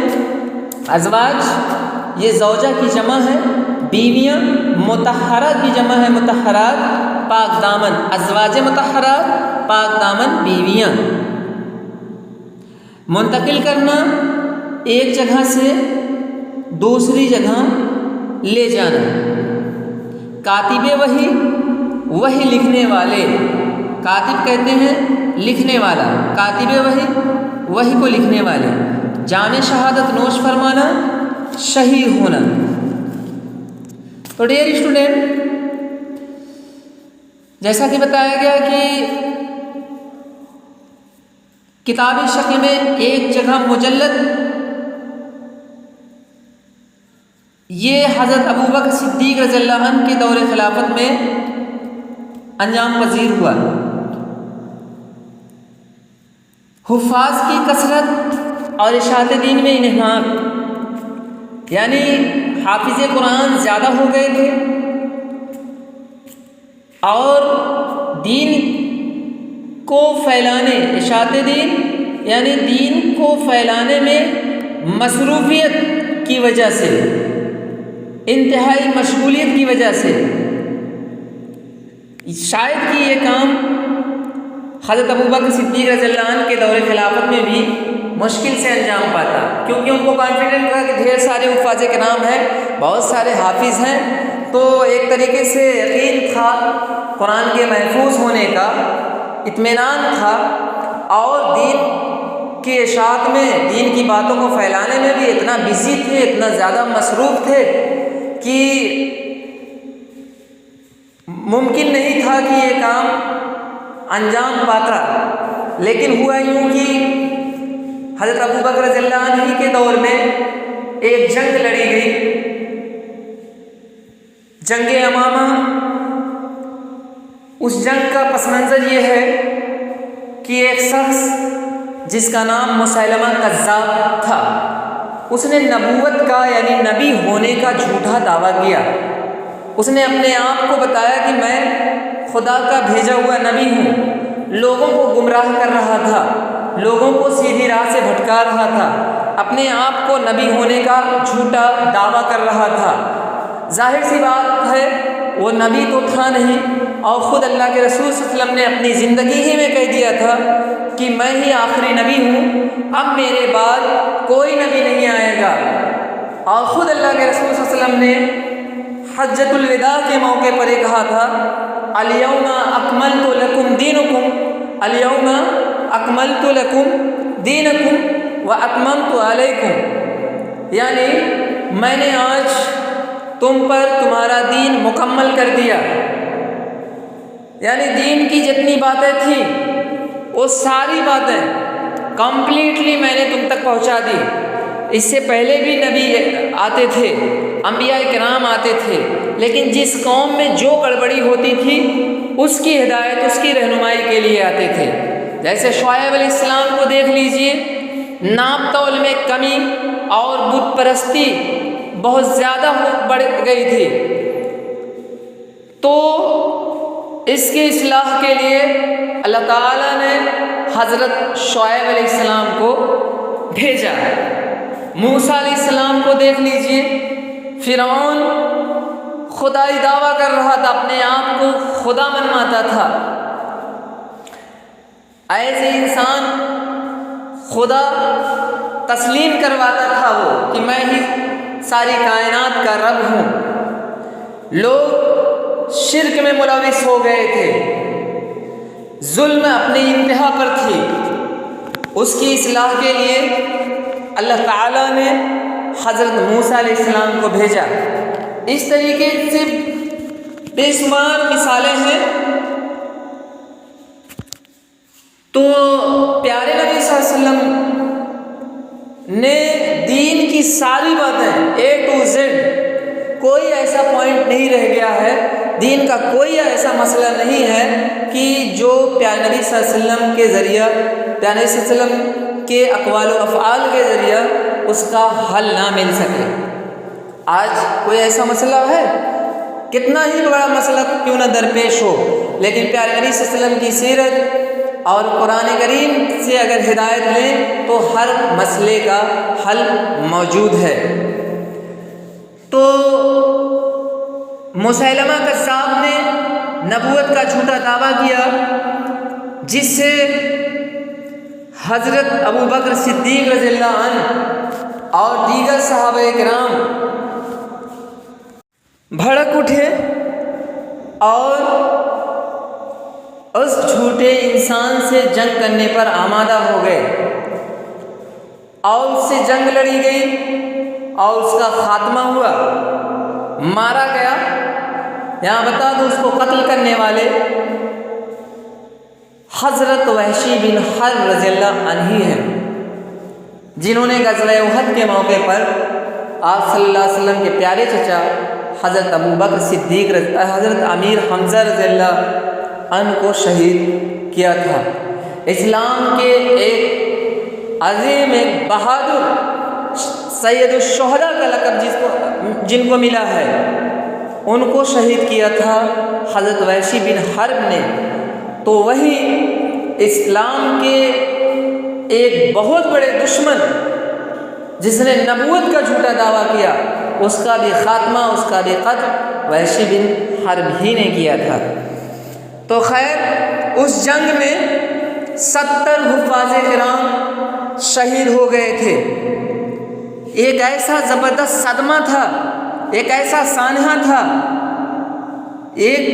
ازواج یہ زوجہ کی جمع ہے، بیویاں، مطہرہ کی جمع ہے، مطہرات پاک دامن، ازواج مطہرات پاک دامن بیویاں۔ منتقل کرنا، ایک جگہ سے دوسری جگہ لے جانا۔ کاتب وحی، وحی لکھنے والے، کاتب کہتے ہیں لکھنے والا، کاتب وحی، وحی کو لکھنے والے۔ جام شہادت نوش فرمانا، شہید ہونا۔ تو ڈیئر اسٹوڈنٹ، جیسا کہ بتایا گیا کہ کتابی شکل میں ایک جگہ مجلد یہ حضرت ابو بکر صدیق رضی اللہ عنہ کے دور خلافت میں انجام پذیر ہوا۔ حفاظ کی کثرت اور اشاعت دین میں انہماک، یعنی حافظ قرآن زیادہ ہو گئے تھے اور دین کو پھیلانے، اشاعت دین یعنی دین کو پھیلانے میں مصروفیت کی وجہ سے، انتہائی مشغولیت کی وجہ سے شاید کہ یہ کام حضرت ابو بکر صدیق رضی اللہ عنہ کے دور خلافت میں بھی مشکل سے انجام پاتا، کیونکہ ان کو کانفیڈنٹ تھا کہ ڈھیر سارے حفاظ کرام ہیں، بہت سارے حافظ ہیں، تو ایک طریقے سے یقین تھا قرآن کے محفوظ ہونے کا، اطمینان تھا، اور دین کی اشاعت میں، دین کی باتوں کو پھیلانے میں بھی اتنا بزی تھے، اتنا زیادہ مصروف تھے کہ ممکن نہیں تھا کہ یہ کام انجام پاتا۔ لیکن ہوا یوں کہ حضرت ابوبکر رضی اللہ عنہ کے دور میں ایک جنگ لڑی گئی، جنگ یمامہ۔ اس جنگ کا پس منظر یہ ہے کہ ایک شخص جس کا نام مسیلمہ کذاب تھا، اس نے نبوت کا یعنی نبی ہونے کا جھوٹا دعویٰ کیا۔ اس نے اپنے آپ کو بتایا کہ میں خدا کا بھیجا ہوا نبی ہوں، لوگوں کو گمراہ کر رہا تھا، لوگوں کو سیدھی راہ سے بھٹکا رہا تھا، اپنے آپ کو نبی ہونے کا جھوٹا دعویٰ کر رہا تھا۔ ظاہر سی بات ہے وہ نبی تو تھا نہیں، اور خود اللہ کے رسول صلی اللہ علیہ وسلم نے اپنی زندگی ہی میں کہہ دیا تھا کہ میں ہی آخری نبی ہوں، اب میرے بعد کوئی نبی نہیں آئے گا۔ اور خود اللہ کے رسول صلی اللہ علیہ وسلم نے حجۃ الوداع کے موقع پر یہ کہا تھا، الیوم اکملت لکم دینکم، الیوم اکملت لکم دینکم واتممت علیکم، یعنی میں نے آج تم پر تمہارا دین مکمل کر دیا۔ یعنی دین کی جتنی باتیں تھیں وہ ساری باتیں کمپلیٹلی میں نے تم تک پہنچا دی۔ اس سے پہلے بھی نبی آتے تھے، انبیاء کرام آتے تھے، لیکن جس قوم میں جو گڑبڑی ہوتی تھی اس کی ہدایت، اس کی رہنمائی کے لیے آتے تھے۔ جیسے شعیب علیہ السلام کو دیکھ لیجئے، ناپ تول میں کمی اور بت پرستی بہت زیادہ بڑھ گئی تھی، تو اس کی اصلاح کے لیے اللہ تعالیٰ نے حضرت شعیب علیہ السلام کو بھیجا۔ موسیٰ علیہ السلام کو دیکھ لیجئے، فرعون خدائی دعویٰ کر رہا تھا، اپنے آپ کو خدا منواتا تھا۔ ایسے انسان خدا تسلیم کرواتا تھا وہ کہ میں ہی ساری کائنات کا رب ہوں۔ لوگ شرک میں ملوث ہو گئے تھے، ظلم اپنی انتہا پر تھی۔ اس کی اصلاح کے لیے اللہ تعالیٰ نے حضرت موسیٰ علیہ السلام کو بھیجا۔ اس طریقے سے بے شمار مثالیں ہیں۔ تو پیارے نبی صلی اللہ علیہ وسلم نے دین کی ساری باتیں A to Z، کوئی ایسا پوائنٹ نہیں رہ گیا ہے، دین کا کوئی ایسا مسئلہ نہیں ہے کہ جو پیارے نبی صلی اللہ علیہ وسلم کے ذریعہ، پیارے نبی صلی اللہ علیہ وسلم کے اقوال و افعال کے ذریعہ اس کا حل نہ مل سکے۔ آج کوئی ایسا مسئلہ ہے، کتنا ہی بڑا مسئلہ کیوں نہ درپیش ہو، لیکن پیارے نبی صلی اللہ علیہ وسلم کی سیرت اور قرآن کریم سے اگر ہدایت لیں تو ہر مسئلے کا حل موجود ہے۔ تو مسیلمہ کذاب نے نبوت کا جھوٹا دعویٰ کیا، جس سے حضرت ابوبکر صدیق رضی اللہ عنہ اور دیگر صحابہ کرام بھڑک اٹھے اور اس جھوٹے انسان سے جنگ کرنے پر آمادہ ہو گئے، اور اس سے جنگ لڑی گئی اور اس کا خاتمہ ہوا، مارا گیا۔ یہاں بتا دوں اس کو قتل کرنے والے حضرت وحشی بن حرب رضی اللہ عنہ ہیں، جنہوں نے غزوہ احد کے موقع پر آپ صلی اللہ علیہ وسلم کے پیارے چچا حضرت ابوبکر صدیق حضرت امیر حمزہ رضی اللہ عنہ کو شہید کیا تھا۔ اسلام کے ایک عظیم، ایک بہادر سید الشہداء کا لقب جن کو ملا ہے، ان کو شہید کیا تھا حضرت وحشی بن حرب نے۔ تو وہی اسلام کے ایک بہت بڑے دشمن جس نے نبوت کا جھوٹا دعویٰ کیا، اس کا بھی خاتمہ، اس کا بھی قتل وحشی بن حرب ہی نے کیا تھا۔ تو خیر، اس جنگ میں 70 حفاظ کرام شہید ہو گئے تھے۔ ایک ایسا زبردست صدمہ تھا، ایک ایسا سانحہ تھا، ایک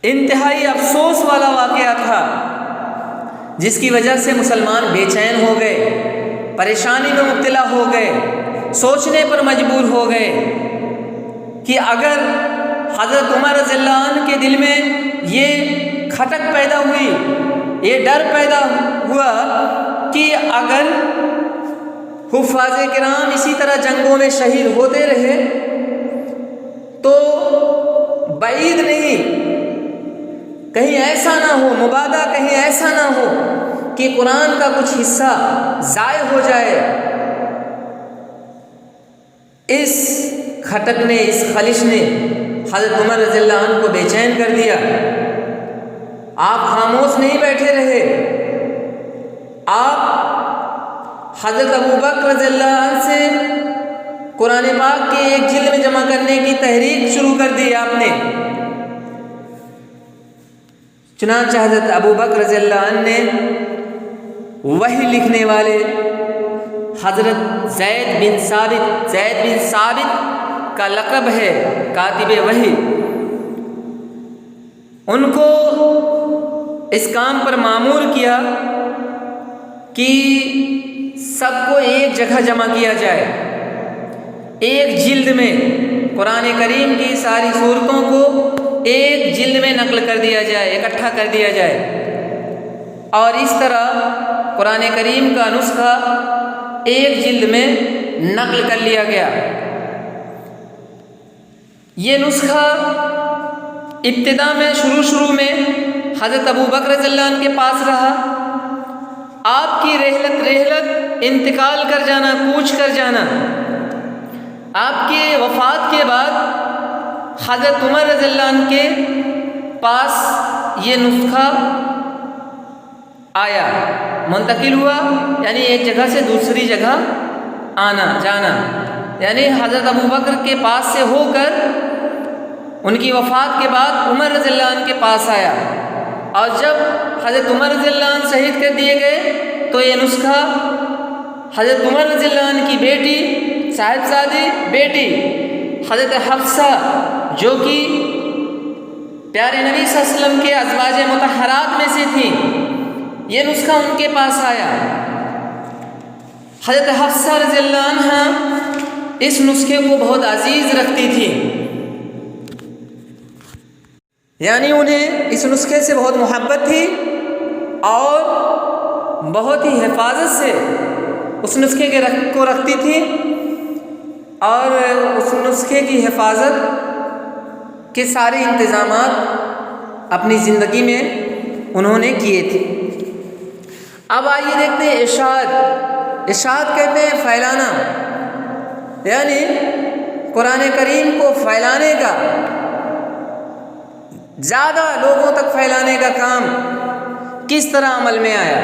انتہائی افسوس والا واقعہ تھا، جس کی وجہ سے مسلمان بے چین ہو گئے، پریشانی میں مبتلا ہو گئے، سوچنے پر مجبور ہو گئے کہ اگر حضرت عمر رضی اللہ عنہ کے دل میں یہ کھٹک پیدا ہوئی، یہ ڈر پیدا ہوا کہ اگر حفاظ کرام اسی طرح جنگوں میں شہید ہوتے رہے تو بعید نہیں، کہیں ایسا نہ ہو، مبادا کہیں ایسا نہ ہو کہ قرآن کا کچھ حصہ ضائع ہو جائے۔ اس کھٹک نے، اس خلش نے حضرت عمر رضی اللہ عنہ کو بے چین کر دیا۔ آپ خاموش نہیں بیٹھے رہے، آپ حضرت ابوبکر رضی اللہ عنہ سے قرآن پاک کے ایک جلد میں جمع کرنے کی تحریک شروع کر دی آپ نے۔ چنانچہ حضرت ابوبکر رضی اللہ عنہ نے وحی لکھنے والے حضرت زید بن ثابت کا لقب ہے کاتب وحی، ان کو اس کام پر مامور کیا کہ سب کو ایک جگہ جمع کیا جائے، ایک جلد میں قرآن کریم کی ساری صورتوں کو ایک جلد میں نقل کر دیا جائے، اکٹھا کر دیا جائے، اور اس طرح قرآن کریم کا نسخہ ایک جلد میں نقل کر لیا گیا۔ یہ نسخہ ابتدا میں شروع میں حضرت ابوبکر رضی اللہ عنہ کے پاس رہا، آپ کی رحلت انتقال کر جانا، کوچ کر جانا، آپ کے وفات کے بعد حضرت عمر رضی اللہ عنہ کے پاس یہ نسخہ آیا، منتقل ہوا، یعنی ایک جگہ سے دوسری جگہ آنا جانا، یعنی حضرت ابوبکر کے پاس سے ہو کر ان کی وفات کے بعد عمر رضی اللہ عنہ کے پاس آیا، اور جب حضرت عمر رضی اللہ عنہ شہید کر دیے گئے تو یہ نسخہ حضرت عمر رضی اللہ عنہ کی بیٹی، صاحبزادی بیٹی حضرت حفصہ، جو کہ پیارے نبی صلی اللہ علیہ وسلم کے ازواج مطہرات میں سے تھیں، یہ نسخہ ان کے پاس آیا۔ حضرت حفصہ رضی اللہ عنہ اس نسخے کو بہت عزیز رکھتی تھی، یعنی انہیں اس نسخے سے بہت محبت تھی اور بہت ہی حفاظت سے اس نسخے کو رکھتی تھی، اور اس نسخے کی حفاظت کے سارے انتظامات اپنی زندگی میں انہوں نے کیے تھے۔ اب آئیے دیکھتے ہیں ارشاد کہتے ہیں پھیلانا، یعنی قرآن کریم کو پھیلانے کا، زیادہ لوگوں تک پھیلانے کا کام کس طرح عمل میں آیا۔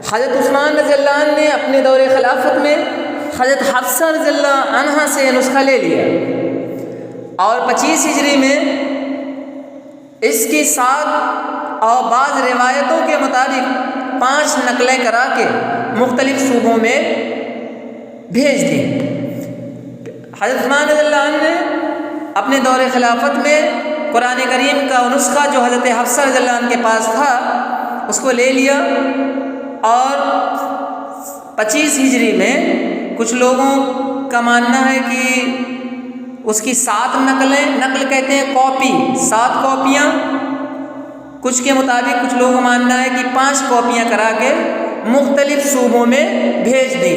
حضرت عثمان رضی اللہ عنہ نے اپنے دور خلافت میں حضرت حفصہ رضی اللہ عنہ سے نسخہ لے لیا، اور 25 ہجری میں اس کی 7 اور بعض روایتوں کے مطابق 5 نقلیں کرا کے مختلف صوبوں میں بھیج دی۔ حضرت عثمان رضی اللہ عنہ نے اپنے دور خلافت میں قرآن کریم کا نسخہ جو حضرت حفصہ رضی اللہ عنہ کے پاس تھا اس کو لے لیا، اور 25 ہجری میں کچھ لوگوں کا ماننا ہے کہ اس کی 7 نقل کہتے ہیں کاپی، 7 کاپیاں، کچھ کے مطابق کچھ لوگوں کا ماننا ہے کہ 5 کاپیاں کرا کے مختلف صوبوں میں بھیج دی۔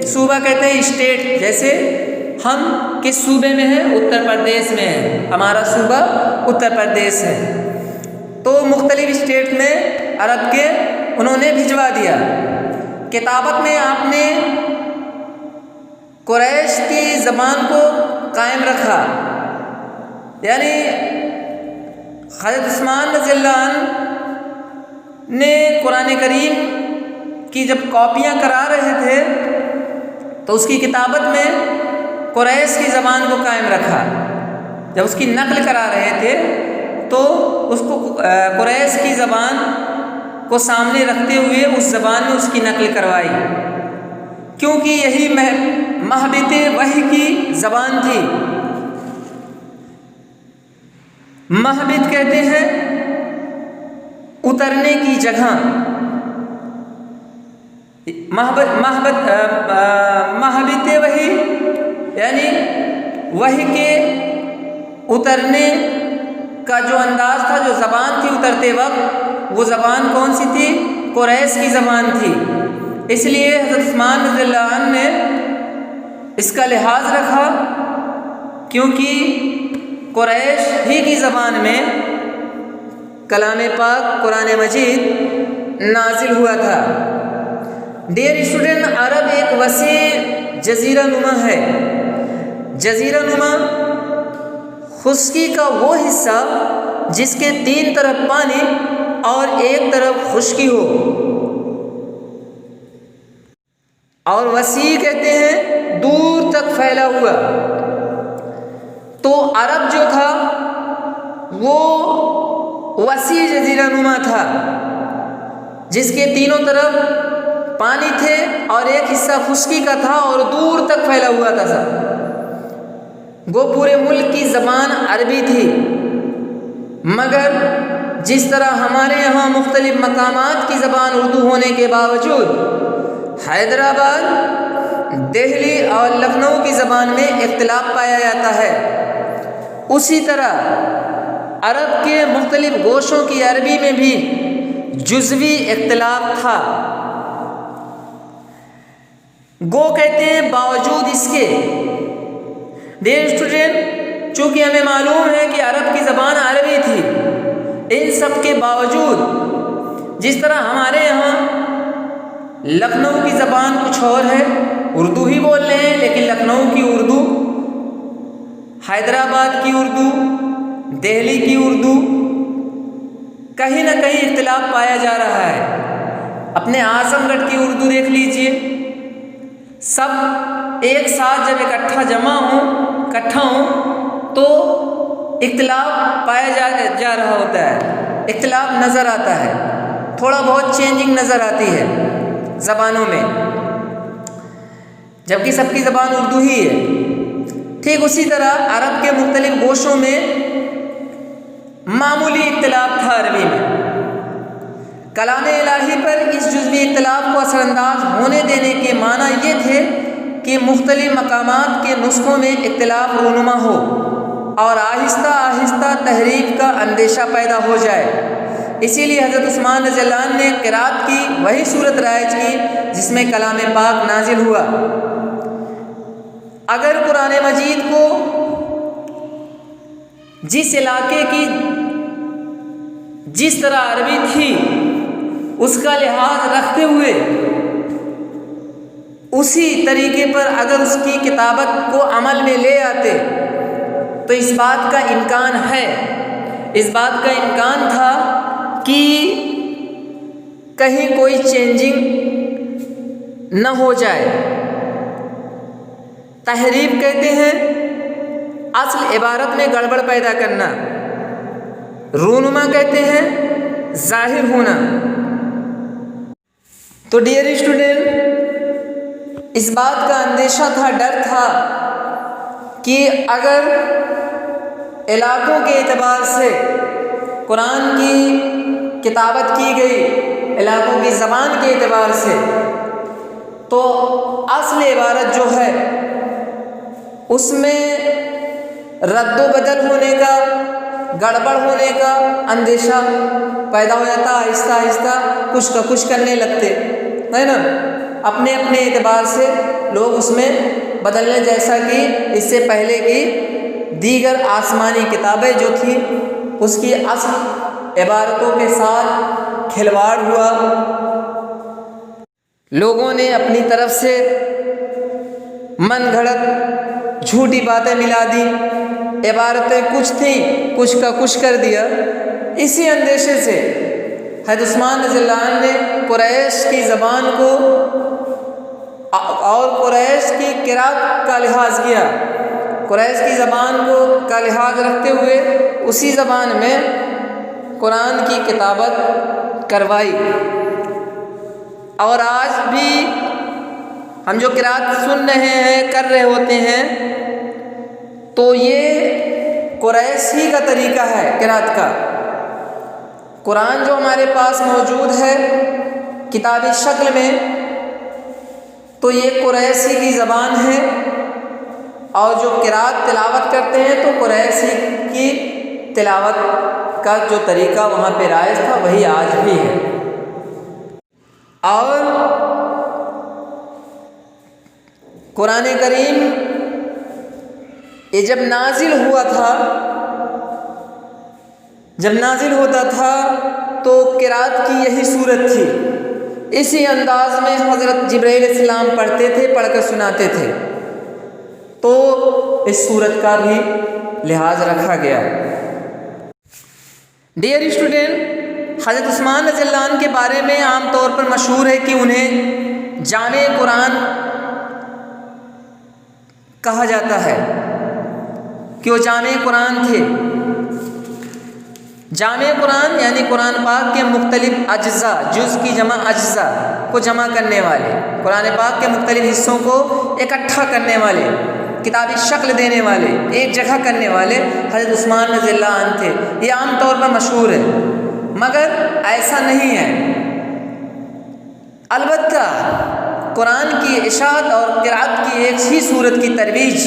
صوبہ کہتے ہیں اسٹیٹ، جیسے ہم کس صوبے میں ہیں؟ اتر پردیش میں ہے، ہمارا صوبہ اتر پردیش ہے، تو مختلف اسٹیٹ میں عرب کے انہوں نے بھجوا دیا۔ کتابت میں آپ نے قریش کی زبان کو قائم رکھا، یعنی حضرت عثمان رضی اللہ عنہ نے قرآن کریم کی جب کاپیاں کرا رہے تھے تو اس کی کتابت میں قریش کی زبان کو قائم رکھا، جب اس کی نقل کرا رہے تھے تو اس کو قریش کی زبان کو سامنے رکھتے ہوئے اس زبان میں اس کی نقل کروائی، کیونکہ یہی مہبط وحی کی زبان تھی۔ مہبط کہتے ہیں اترنے کی جگہ، مہبط وحی یعنی وحی کے اترنے کا جو انداز تھا، جو زبان تھی اترتے وقت، وہ زبان کون سی تھی؟ قریش کی زبان تھی۔ اس لیے حضرت عثمان رضی اللہ عنہ نے اس کا لحاظ رکھا، کیونکہ قریش ہی کی زبان میں کلام پاک قرآن مجید نازل ہوا تھا۔ ڈیئر اسٹوڈنٹ، عرب ایک وسیع جزیرہ نما ہے۔ جزیرہ نما خشکی کا وہ حصہ جس کے 3 طرف پانی اور 1 طرف خشکی ہو، اور وسیع کہتے ہیں دور تک پھیلا ہوا۔ تو عرب جو تھا وہ وسیع جزیرہ نما تھا، جس کے 3 طرف پانی تھے اور 1 حصہ خشکی کا تھا اور دور تک پھیلا ہوا تھا سب۔ وہ پورے ملک کی زبان عربی تھی، مگر جس طرح ہمارے یہاں مختلف مقامات کی زبان اردو ہونے کے باوجود حیدرآباد، دہلی اور لکھنؤ کی زبان میں اختلاف پایا جاتا ہے، اسی طرح عرب کے مختلف گوشوں کی عربی میں بھی جزوی اختلاف تھا۔ گو کہتے ہیں باوجود اس کے، ڈیئر اسٹوڈنٹ، چونکہ ہمیں معلوم ہے کہ عرب کی زبان عربی تھی، ان سب کے باوجود جس طرح ہمارے یہاں لکھنؤ کی زبان کچھ اور ہے، اردو ہی بول رہے ہیں لیکن لکھنؤ کی اردو، حیدرآباد کی اردو، دہلی کی اردو، کہیں نہ کہیں اختلاف پایا جا رہا ہے۔ اپنے اعظم گڑھ کی اردو دیکھ لیجئے، سب ایک ساتھ جب اکٹھا ہوں تو اختلاف پایا جا رہا ہوتا ہے، اختلاف نظر آتا ہے، تھوڑا بہت چینجنگ نظر آتی ہے زبانوں میں، جبکہ سب کی زبان اردو ہی ہے۔ ٹھیک اسی طرح عرب کے مختلف گوشوں میں معمولی اختلاف تھا عربی میں۔ کلام الہی پر اس جزوی اختلاف کو اثر انداز ہونے دینے کے معنی یہ تھے کہ مختلف مقامات کے نسخوں میں اختلاف رونما ہو اور آہستہ آہستہ تحریف کا اندیشہ پیدا ہو جائے۔ اسی لیے حضرت عثمان رضی اللہ عنہ نے قرات کی وہی صورت رائج کی جس میں کلام پاک نازل ہوا۔ اگر قرآن مجید کو جس علاقے کی جس طرح عربی تھی اس کا لحاظ رکھتے ہوئے اسی طریقے پر اگر اس کی کتابت کو عمل میں لے آتے تو اس بات کا امکان ہے، اس بات کا امکان تھا کہ کہیں کوئی چینجنگ نہ ہو جائے۔ تحریف کہتے ہیں اصل عبارت میں گڑبڑ پیدا کرنا، رونما کہتے ہیں ظاہر ہونا۔ تو ڈیئر اسٹوڈنٹ، اس بات کا اندیشہ تھا، ڈر تھا کہ اگر علاقوں کے اعتبار سے قرآن کی کتابت کی گئی، علاقوں کی زبان کے اعتبار سے، تو اصل عبارت جو ہے اس میں رد و بدل ہونے کا، گڑبڑ ہونے کا اندیشہ پیدا ہو جاتا، آہستہ آہستہ کچھ کا کچھ کرنے لگتے، ہے نا، اپنے اپنے اعتبار سے لوگ اس میں بدلنے، جیسا کہ اس سے پہلے کی دیگر آسمانی کتابیں جو تھیں اس کی اصل عبارتوں کے ساتھ کھلواڑ ہوا، لوگوں نے اپنی طرف سے من گھڑت جھوٹی باتیں ملا دی، عبارتیں کچھ تھیں کچھ کا کچھ کر دیا۔ اسی اندیشے سے حضرت عثمان رضی اللہ عنہ نے قریش کی زبان کو اور قریش کی قرات کا لحاظ کیا، قریش کی زبان کو کا لحاظ رکھتے ہوئے اسی زبان میں قرآن کی کتابت کروائی۔ اور آج بھی ہم جو قرأت سن رہے ہیں، کر رہے ہوتے ہیں، تو یہ قریش ہی کا طریقہ ہے قرأت کا۔ قرآن جو ہمارے پاس موجود ہے کتابی شکل میں، تو یہ قریشی کی زبان ہے، اور جو قرأت تلاوت کرتے ہیں تو قریشی کی تلاوت کا جو طریقہ وہاں پہ رائج تھا وہی آج بھی ہے۔ اور قرآن کریم یہ جب نازل ہوتا تھا تو قرأت کی یہی صورت تھی، اسی انداز میں حضرت جبرائیل علیہ السلام پڑھتے تھے، پڑھ کر سناتے تھے، تو اس صورت کا بھی لحاظ رکھا گیا۔ ڈیئر اسٹوڈنٹ، حضرت عثمان رضی اللہ عنہ کے بارے میں عام طور پر مشہور ہے کہ انہیں جامع قرآن کہا جاتا ہے، کہ وہ جامع قرآن تھے۔ جامع قرآن یعنی قرآن پاک کے مختلف اجزاء، جز کی جمع اجزاء کو جمع کرنے والے، قرآن پاک کے مختلف حصوں کو اکٹھا کرنے والے، کتابی شکل دینے والے، ایک جگہ کرنے والے حضرت عثمان رضی اللہ عنہ تھے۔ یہ عام طور پر مشہور ہے، مگر ایسا نہیں ہے۔ البتہ قرآن کی اشاعت اور قرأت کی ایک ہی صورت کی ترویج،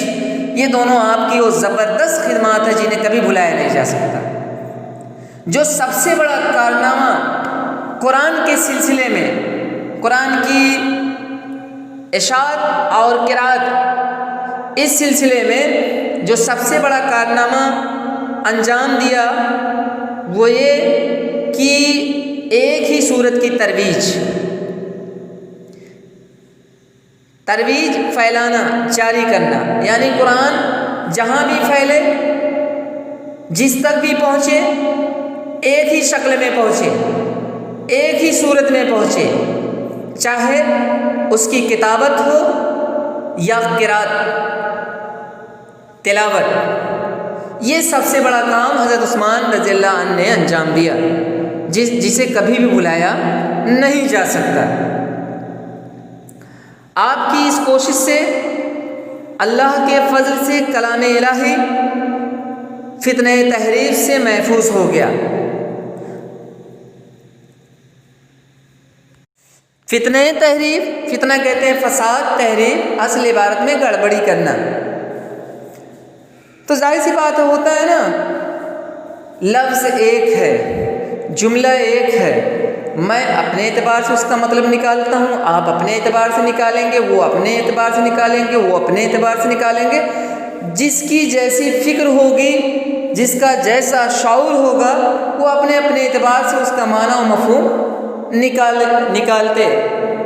یہ دونوں آپ کی وہ زبردست خدمات ہیں جنہیں کبھی بلایا نہیں جا سکتا۔ جو سب سے بڑا کارنامہ قرآن کے سلسلے میں، قرآن کی اشاعت اور قرأت، اس سلسلے میں جو سب سے بڑا کارنامہ انجام دیا وہ یہ کہ ایک ہی صورت کی ترویج پھیلانا، جاری کرنا، یعنی قرآن جہاں بھی پھیلے، جس تک بھی پہنچے، ایک ہی شکل میں پہنچے، ایک ہی صورت میں پہنچے، چاہے اس کی کتابت ہو یا قرأت، تلاوت۔ یہ سب سے بڑا کام حضرت عثمان رضی اللہ عنہ نے انجام دیا، جسے کبھی بھی بلایا نہیں جا سکتا۔ آپ کی اس کوشش سے اللہ کے فضل سے کلام الہی فتنہ تحریف سے محفوظ ہو گیا۔ فتنہ تحریف، فتنہ کہتے ہیں فساد، تحریف اصل عبارت میں گڑبڑی کرنا۔ تو ظاہر سی بات ہوتا ہے نا، لفظ ایک ہے، جملہ ایک ہے، میں اپنے اعتبار سے اس کا مطلب نکالتا ہوں، آپ اپنے اعتبار سے نکالیں گے، وہ اپنے اعتبار سے نکالیں گے، وہ اپنے اعتبار سے نکالیں گے۔ جس کی جیسی فکر ہوگی، جس کا جیسا شعور ہوگا، وہ اپنے اپنے اعتبار سے اس کا معنی و مفہوم نکالتے۔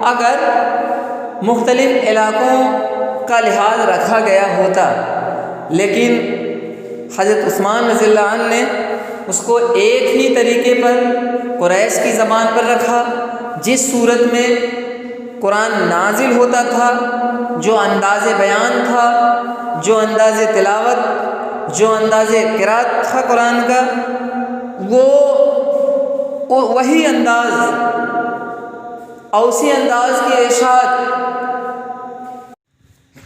اگر مختلف علاقوں کا لحاظ رکھا گیا ہوتا، لیکن حضرت عثمان رضی اللہ عنہ نے اس کو ایک ہی طریقے پر قریش کی زبان پر رکھا، جس صورت میں قرآن نازل ہوتا تھا، جو انداز بیان تھا، جو انداز تلاوت، جو انداز قرأت تھا قرآن کا، وہی انداز اور اسی انداز کی اشاعت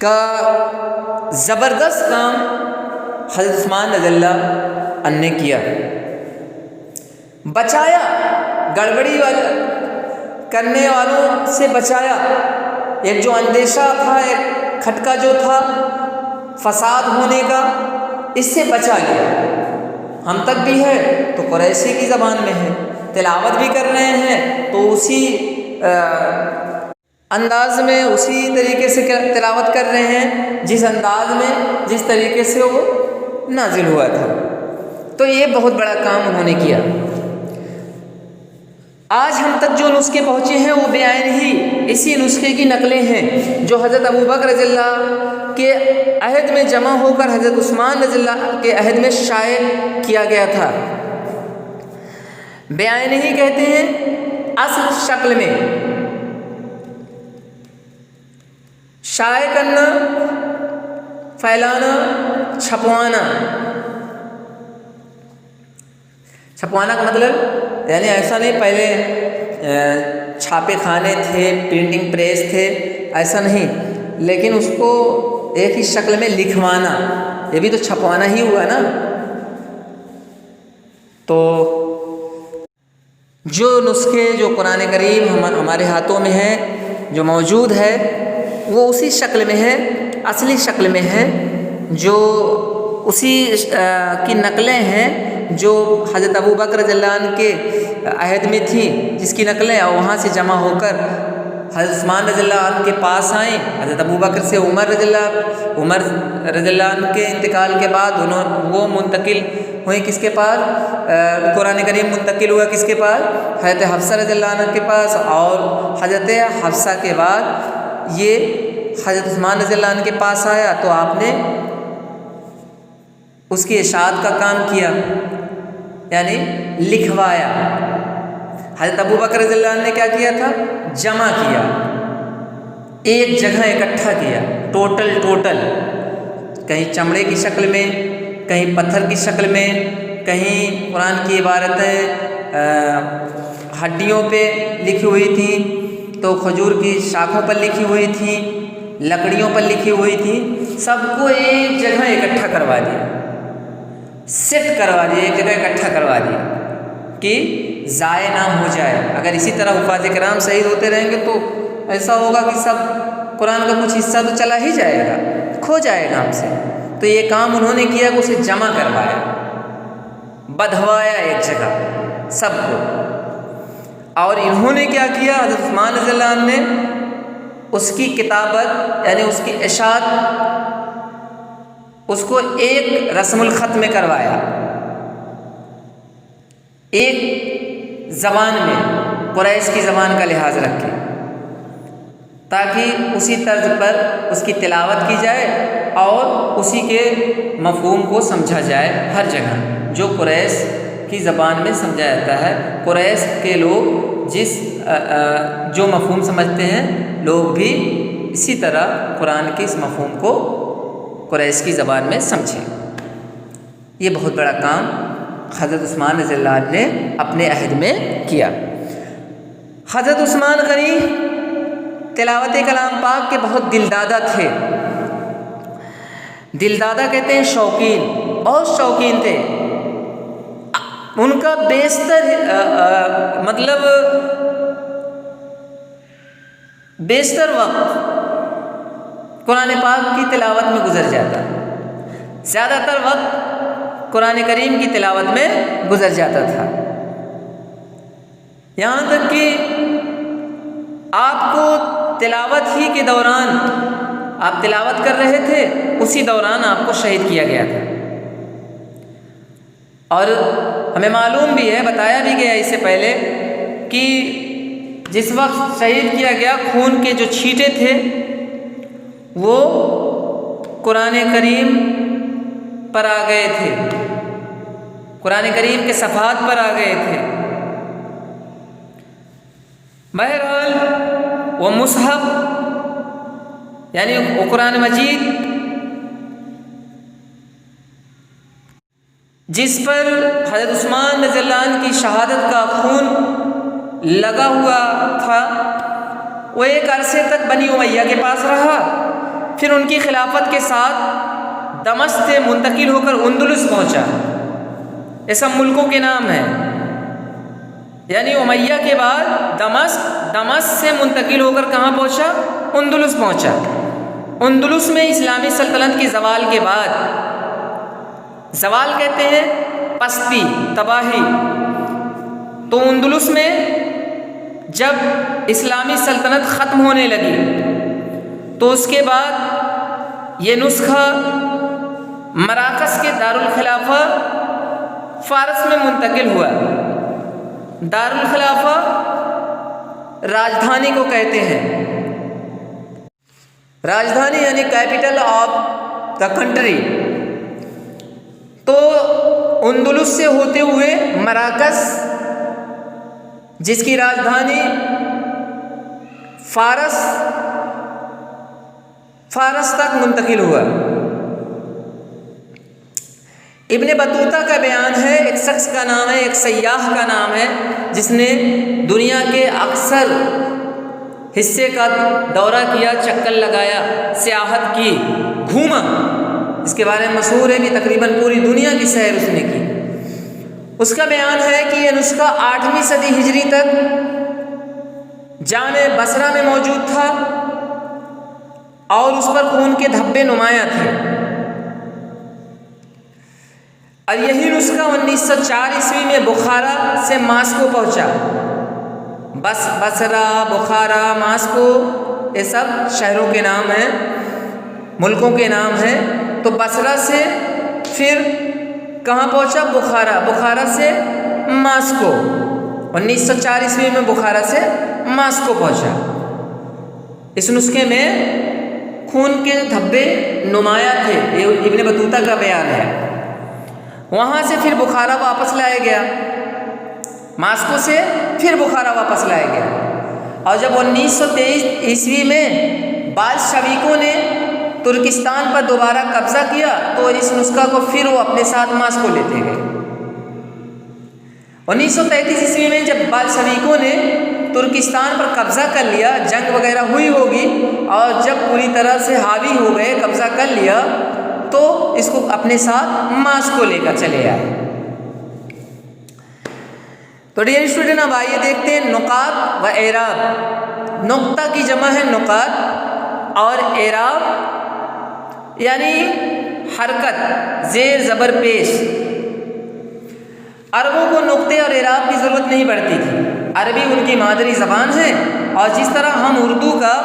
کا زبردست کام حضرت عثمان رضی اللہ عنہ نے کیا، بچایا، گڑبڑی کرنے والوں سے بچایا۔ ایک جو اندیشہ تھا، ایک کھٹکا جو تھا فساد ہونے کا، اس سے بچا لیا۔ ہم تک بھی ہے تو قریشی کی زبان میں ہے، تلاوت بھی کر رہے ہیں تو اسی انداز میں، اسی طریقے سے تلاوت کر رہے ہیں جس انداز میں، جس طریقے سے وہ نازل ہوا تھا۔ تو یہ بہت بڑا کام انہوں نے کیا۔ آج ہم تک جو نسخے پہنچے ہیں وہ بعین ہی اسی نسخے کی نقلیں ہیں، جو حضرت ابوبکر رضی اللہ کے عہد میں جمع ہو کر حضرت عثمان رضی اللہ کے عہد میں شائع کیا گیا تھا۔ بعین ہی کہتے ہیں اصل شکل میں، شائع کرنا، پھیلانا، چھپوانا۔ چھپوانا کا مطلب یعنی ایسا نہیں پہلے چھاپے خانے تھے، پرنٹنگ پریس تھے، ایسا نہیں، لیکن اس کو ایک ہی شکل میں لکھوانا، یہ بھی تو چھپوانا ہی ہوا نا۔ تو جو نسخے جو قرآن کریم ہمارے ہاتھوں میں ہیں، جو موجود ہے، وہ اسی شکل میں ہے، اصلی شکل میں ہے، جو اسی کی نقلیں ہیں جو حضرت ابو بکر رضی اللہ عنہ کے عہد میں تھیں، جس کی نقلیں وہاں سے جمع ہو کر حضرت عثمان رضی اللہ عنہ کے پاس آئیں۔ حضرت ابو بکر سے عمر رضی اللہ عنہ کے انتقال کے بعد وہ منتقل ہوئیں کس کے پاس؟ قرآن کریم منتقل ہوا کس کے پاس؟ حضرت حفصہ رضی اللہ عنہ کے پاس، اور حضرت حفصہ کے بعد یہ حضرت عثمان رضی اللہ عنہ کے پاس آیا، تو آپ نے اس کی اشاعت کا کام کیا، یعنی لکھوایا۔ حضرت ابو بکر رضی اللہ عنہ نے کیا کیا تھا؟ جمع کیا، ایک جگہ اکٹھا کیا، ٹوٹل، کہیں چمڑے کی شکل میں، کہیں پتھر کی شکل میں، کہیں قرآن کی عبارتیں ہڈیوں پہ لکھی ہوئی تھیں، تو کھجور کی شاخوں پر لکھی ہوئی تھیں، لکڑیوں پر لکھی ہوئی تھیں، سب کو ایک جگہ اکٹھا کروا دیا، سیٹ کروا دیا، ایک جگہ اکٹھا کروا دیا کہ ضائع نہ ہو جائے۔ اگر اسی طرح حفاظ کرام شہید ہوتے رہیں گے تو ایسا ہوگا کہ سب قرآن کا کچھ حصہ تو چلا ہی جائے گا، کھو جائے گا ہم سے۔ تو یہ کام انہوں نے کیا کہ اسے جمع کروایا، بدھوایا ایک جگہ سب کو۔ اور انہوں نے کیا کیا؟ حضرت عثمان رضی اللہ عنہ نے اس کی کتابت، یعنی اس کی اشاعت، اس کو ایک رسم الخط میں کروایا، ایک زبان میں، قریش کی زبان کا لحاظ رکھ کے، تاکہ اسی طرز پر اس کی تلاوت کی جائے اور اسی کے مفہوم کو سمجھا جائے ہر جگہ، جو قریش کی زبان میں سمجھا جاتا ہے۔ قریش کے لوگ جو مفہوم سمجھتے ہیں، لوگ بھی اسی طرح قرآن کے اس مفہوم کو قریش کی زبان میں سمجھیں۔ یہ بہت بڑا کام حضرت عثمان رضی اللہ عنہ نے اپنے عہد میں کیا۔ حضرت عثمان غنی تلاوت کلام پاک کے بہت دلدادہ تھے۔ دلدادہ کہتے ہیں شوقین، بہت شوقین تھے۔ ان کا بیشتر وقت قرآن پاک کی تلاوت میں گزر جاتا، زیادہ تر وقت قرآن کریم کی تلاوت میں گزر جاتا تھا، یہاں تک کہ آپ کو تلاوت ہی کے دوران، آپ تلاوت کر رہے تھے، اسی دوران آپ کو شہید کیا گیا تھا۔ اور ہمیں معلوم بھی ہے، بتایا بھی گیا اس سے پہلے، کہ جس وقت شہید کیا گیا، خون کے جو چھینٹے تھے وہ قرآن کریم پر آ گئے تھے، قرآن کریم کے صفحات پر آ گئے تھے۔ بہرحال وہ مصحف، یعنی وہ قرآن مجید جس پر حضرت عثمان رضی اللہ عنہ کی شہادت کا خون لگا ہوا تھا، وہ ایک عرصے تک بنی امیہ کے پاس رہا، پھر ان کی خلافت کے ساتھ دمشق سے منتقل ہو کر اندلس پہنچا۔ یہ سب ملکوں کے نام ہیں، یعنی امیہ کے بعد دمشق سے منتقل ہو کر کہاں پہنچا؟ اندلس پہنچا۔ اندلس میں اسلامی سلطنت کی زوال کے بعد، زوال کہتے ہیں پستی، تباہی، تو اندلس میں جب اسلامی سلطنت ختم ہونے لگی تو اس کے بعد یہ نسخہ مراکش کے دارالخلافہ فارس میں منتقل ہوا۔ دارالخلافہ راجدھانی کو کہتے ہیں، راجدھانی یعنی کیپٹل آف دا کنٹری۔ تو اندلس سے ہوتے ہوئے مراکش، جس کی راجدھانی فارس تک منتقل ہوا۔ ابن بطوطہ کا بیان ہے، ایک شخص کا نام ہے، ایک سیاح کا نام ہے، جس نے دنیا کے اکثر حصے کا دورہ کیا، چکر لگایا، سیاحت کی، گھوما۔ اس کے بارے میں مشہور ہے کہ تقریباً پوری دنیا کی سیر اس نے کی۔ اس کا بیان ہے کہ یہ نسخہ 8ویں صدی ہجری تک جامع بصرہ میں موجود تھا اور اس پر خون کے دھبے نمایاں تھے، اور یہی نسخہ 1904 عیسوی میں بخارا سے ماسکو پہنچا۔ بصرہ، بخارا، ماسکو، یہ سب شہروں کے نام ہیں، ملکوں کے نام ہیں۔ تو بصرہ سے پھر کہاں پہنچا؟ بخارا، بخارا سے ماسکو، 1904 عیسوی میں بخارا سے ماسکو پہنچا۔ اس نسخے میں خون کے دھبے نمایاں تھے، یہ ابن بطوطہ کا بیان ہے۔ وہاں سے پھر بخارا واپس لایا گیا، ماسکو سے پھر بخارا واپس لایا گیا، اور جب 1923 عیسوی میں بالشویکوں نے ترکستان پر دوبارہ قبضہ کیا تو اس نسخہ کو پھر وہ اپنے ساتھ ماسکو لیتے گئے۔ 1933 عیسوی میں جب بالشویکوں نے ترکستان پر قبضہ کر لیا، جنگ وغیرہ ہوئی ہوگی، اور جب پوری طرح سے حاوی ہو گئے، قبضہ کر لیا، تو اس کو اپنے ساتھ ماسکو لے کر چلے آئے۔ تو ڈیئر اسٹوڈنٹ، اب آئیے دیکھتے ہیں نقاط و اعراب۔ نقطہ کی جمع ہے نقاط، اور اعراب یعنی حرکت، زیر زبر پیش۔ عربوں کو نقطے اور اعراب کی ضرورت نہیں پڑتی تھی، عربی ان کی مادری زبان ہے، اور جس طرح ہم اردو کا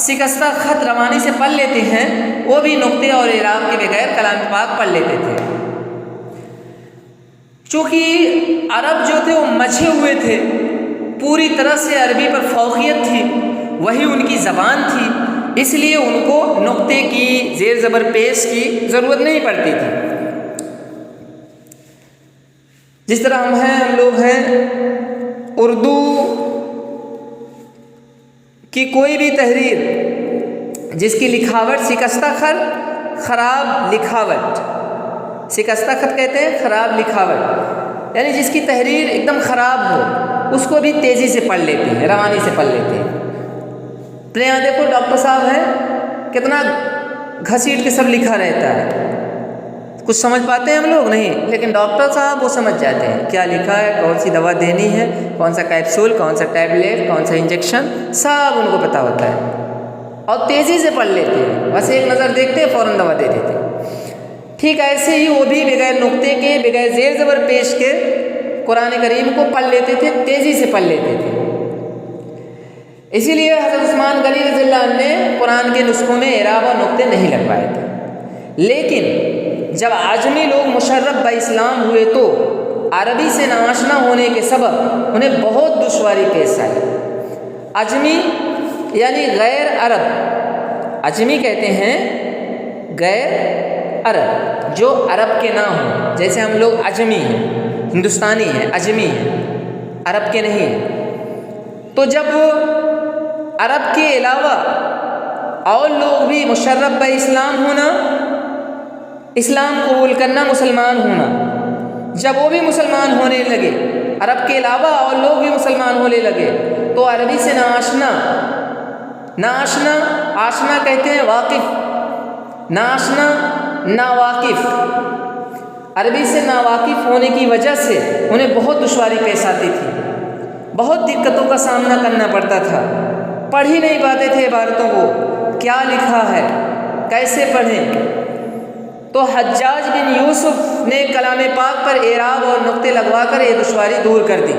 شکستہ خط روانی سے پڑھ لیتے ہیں، وہ بھی نقطے اور اعراب کے بغیر کلام پاک پڑھ لیتے تھے۔ چونکہ عرب جو تھے وہ مچھے ہوئے تھے، پوری طرح سے عربی پر فوقیت تھی، وہی ان کی زبان تھی، اس لیے ان کو نقطے کی، زیر زبر پیش کی ضرورت نہیں پڑتی تھی۔ جس طرح ہم لوگ ہیں، اردو کی کوئی بھی تحریر جس کی لکھاوٹ شکستہ خط، خراب لکھاوٹ، شکستہ خط کہتے ہیں خراب لکھاوٹ، یعنی جس کی تحریر ایک دم خراب ہو، اس کو بھی تیزی سے پڑھ لیتے ہیں، روانی سے پڑھ لیتے ہیں۔ تو یہاں دیکھو ڈاکٹر صاحب ہیں، کتنا گھسیٹ کے سب لکھا رہتا ہے، کچھ سمجھ پاتے ہیں ہم لوگ نہیں، لیکن ڈاکٹر صاحب وہ سمجھ جاتے ہیں کیا لکھا ہے، کون سی دوا دینی ہے، کون سا کیپسول، کون سا ٹیبلیٹ، کون سا انجیکشن، سب ان کو پتہ ہوتا ہے، اور تیزی سے پڑھ لیتے ہیں، بس ایک نظر دیکھتے ہیں فوراً دوا دے دیتے ہیں۔ ٹھیک ایسے ہی وہ بھی بغیر نقطے کے، بغیر زیر زبر پیش کے قرآن کریم کو پڑھ لیتے تھے، تیزی سے پڑھ لیتے تھے۔ اسی لیے حضرت عثمان غنی رضی اللہ عنہ نے قرآن کے نسخوں میں اعراب اور نقطے نہیں لگوائے تھے، لیکن جب عجمی لوگ مشرف با اسلام ہوئے تو عربی سے ناآشنا ہونے کے سبب انہیں بہت دشواری پیش آئی۔ عجمی یعنی غیر عرب، عجمی کہتے ہیں غیر عرب، جو عرب کے نہ ہوں، جیسے ہم لوگ عجمی ہیں، ہندوستانی ہیں، عجمی ہیں، عرب کے نہیں ہیں۔ تو جب عرب کے علاوہ اور لوگ بھی مشرف با اسلام ہونا، اسلام قبول کرنا، مسلمان ہونا، جب وہ بھی مسلمان ہونے لگے، عرب کے علاوہ اور لوگ بھی مسلمان ہونے لگے، تو عربی سے ناآشنا، آشنا کہتے ہیں واقف، ناآشنا ناواقف، عربی سے ناواقف ہونے کی وجہ سے انہیں بہت دشواری پیش آتی تھی، بہت دقتوں کا سامنا کرنا پڑتا تھا، پڑھ ہی نہیں پاتے تھے عبارتوں کو، کیا لکھا ہے، کیسے پڑھیں۔ تو حجاج بن یوسف نے کلام پاک پر اعراب اور نقطے لگوا کر یہ دشواری دور کر دی۔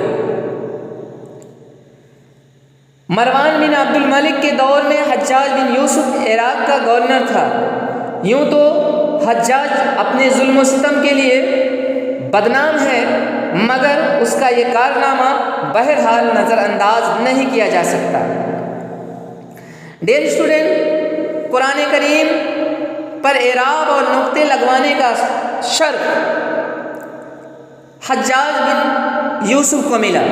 مروان بن عبد الملک کے دور میں حجاج بن یوسف عراق کا گورنر تھا۔ یوں تو حجاج اپنے ظلم و ستم کے لیے بدنام ہے، مگر اس کا یہ کارنامہ بہرحال نظر انداز نہیں کیا جا سکتا۔ ڈیئر اسٹوڈنٹ، قرآن کریم پر اعراب اور نقطے لگوانے کا شرف حجاج بن یوسف کو ملا۔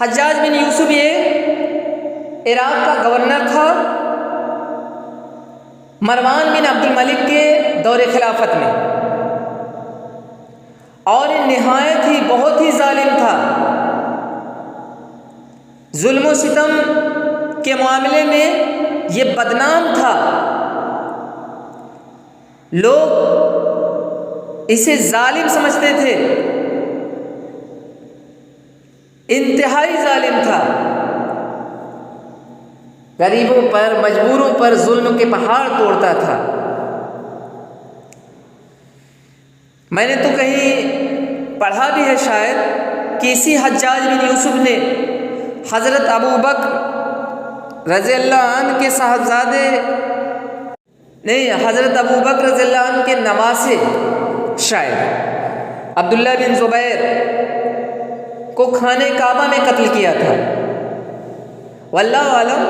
حجاج بن یوسف یہ عراق کا گورنر تھا مروان بن عبد الملک کے دور خلافت میں۔ نہایت ہی بہت ہی ظالم تھا. ظلم و ستم کے معاملے میں یہ بدنام تھا. لوگ اسے ظالم سمجھتے تھے، انتہائی ظالم تھا. غریبوں پر، مجبوروں پر ظلم کے پہاڑ توڑتا تھا. میں نے تو کہیں پڑھا بھی ہے شاید کہ اسی حجاج بن یوسف نے حضرت ابو بکر رضی اللہ عنہ کے صاحبزادے نہیں، حضرت ابو بکر رضی اللہ عنہ کے نواسے شاید عبداللہ بن زبیر کو خانہ کعبہ میں قتل کیا تھا. واللہ عالم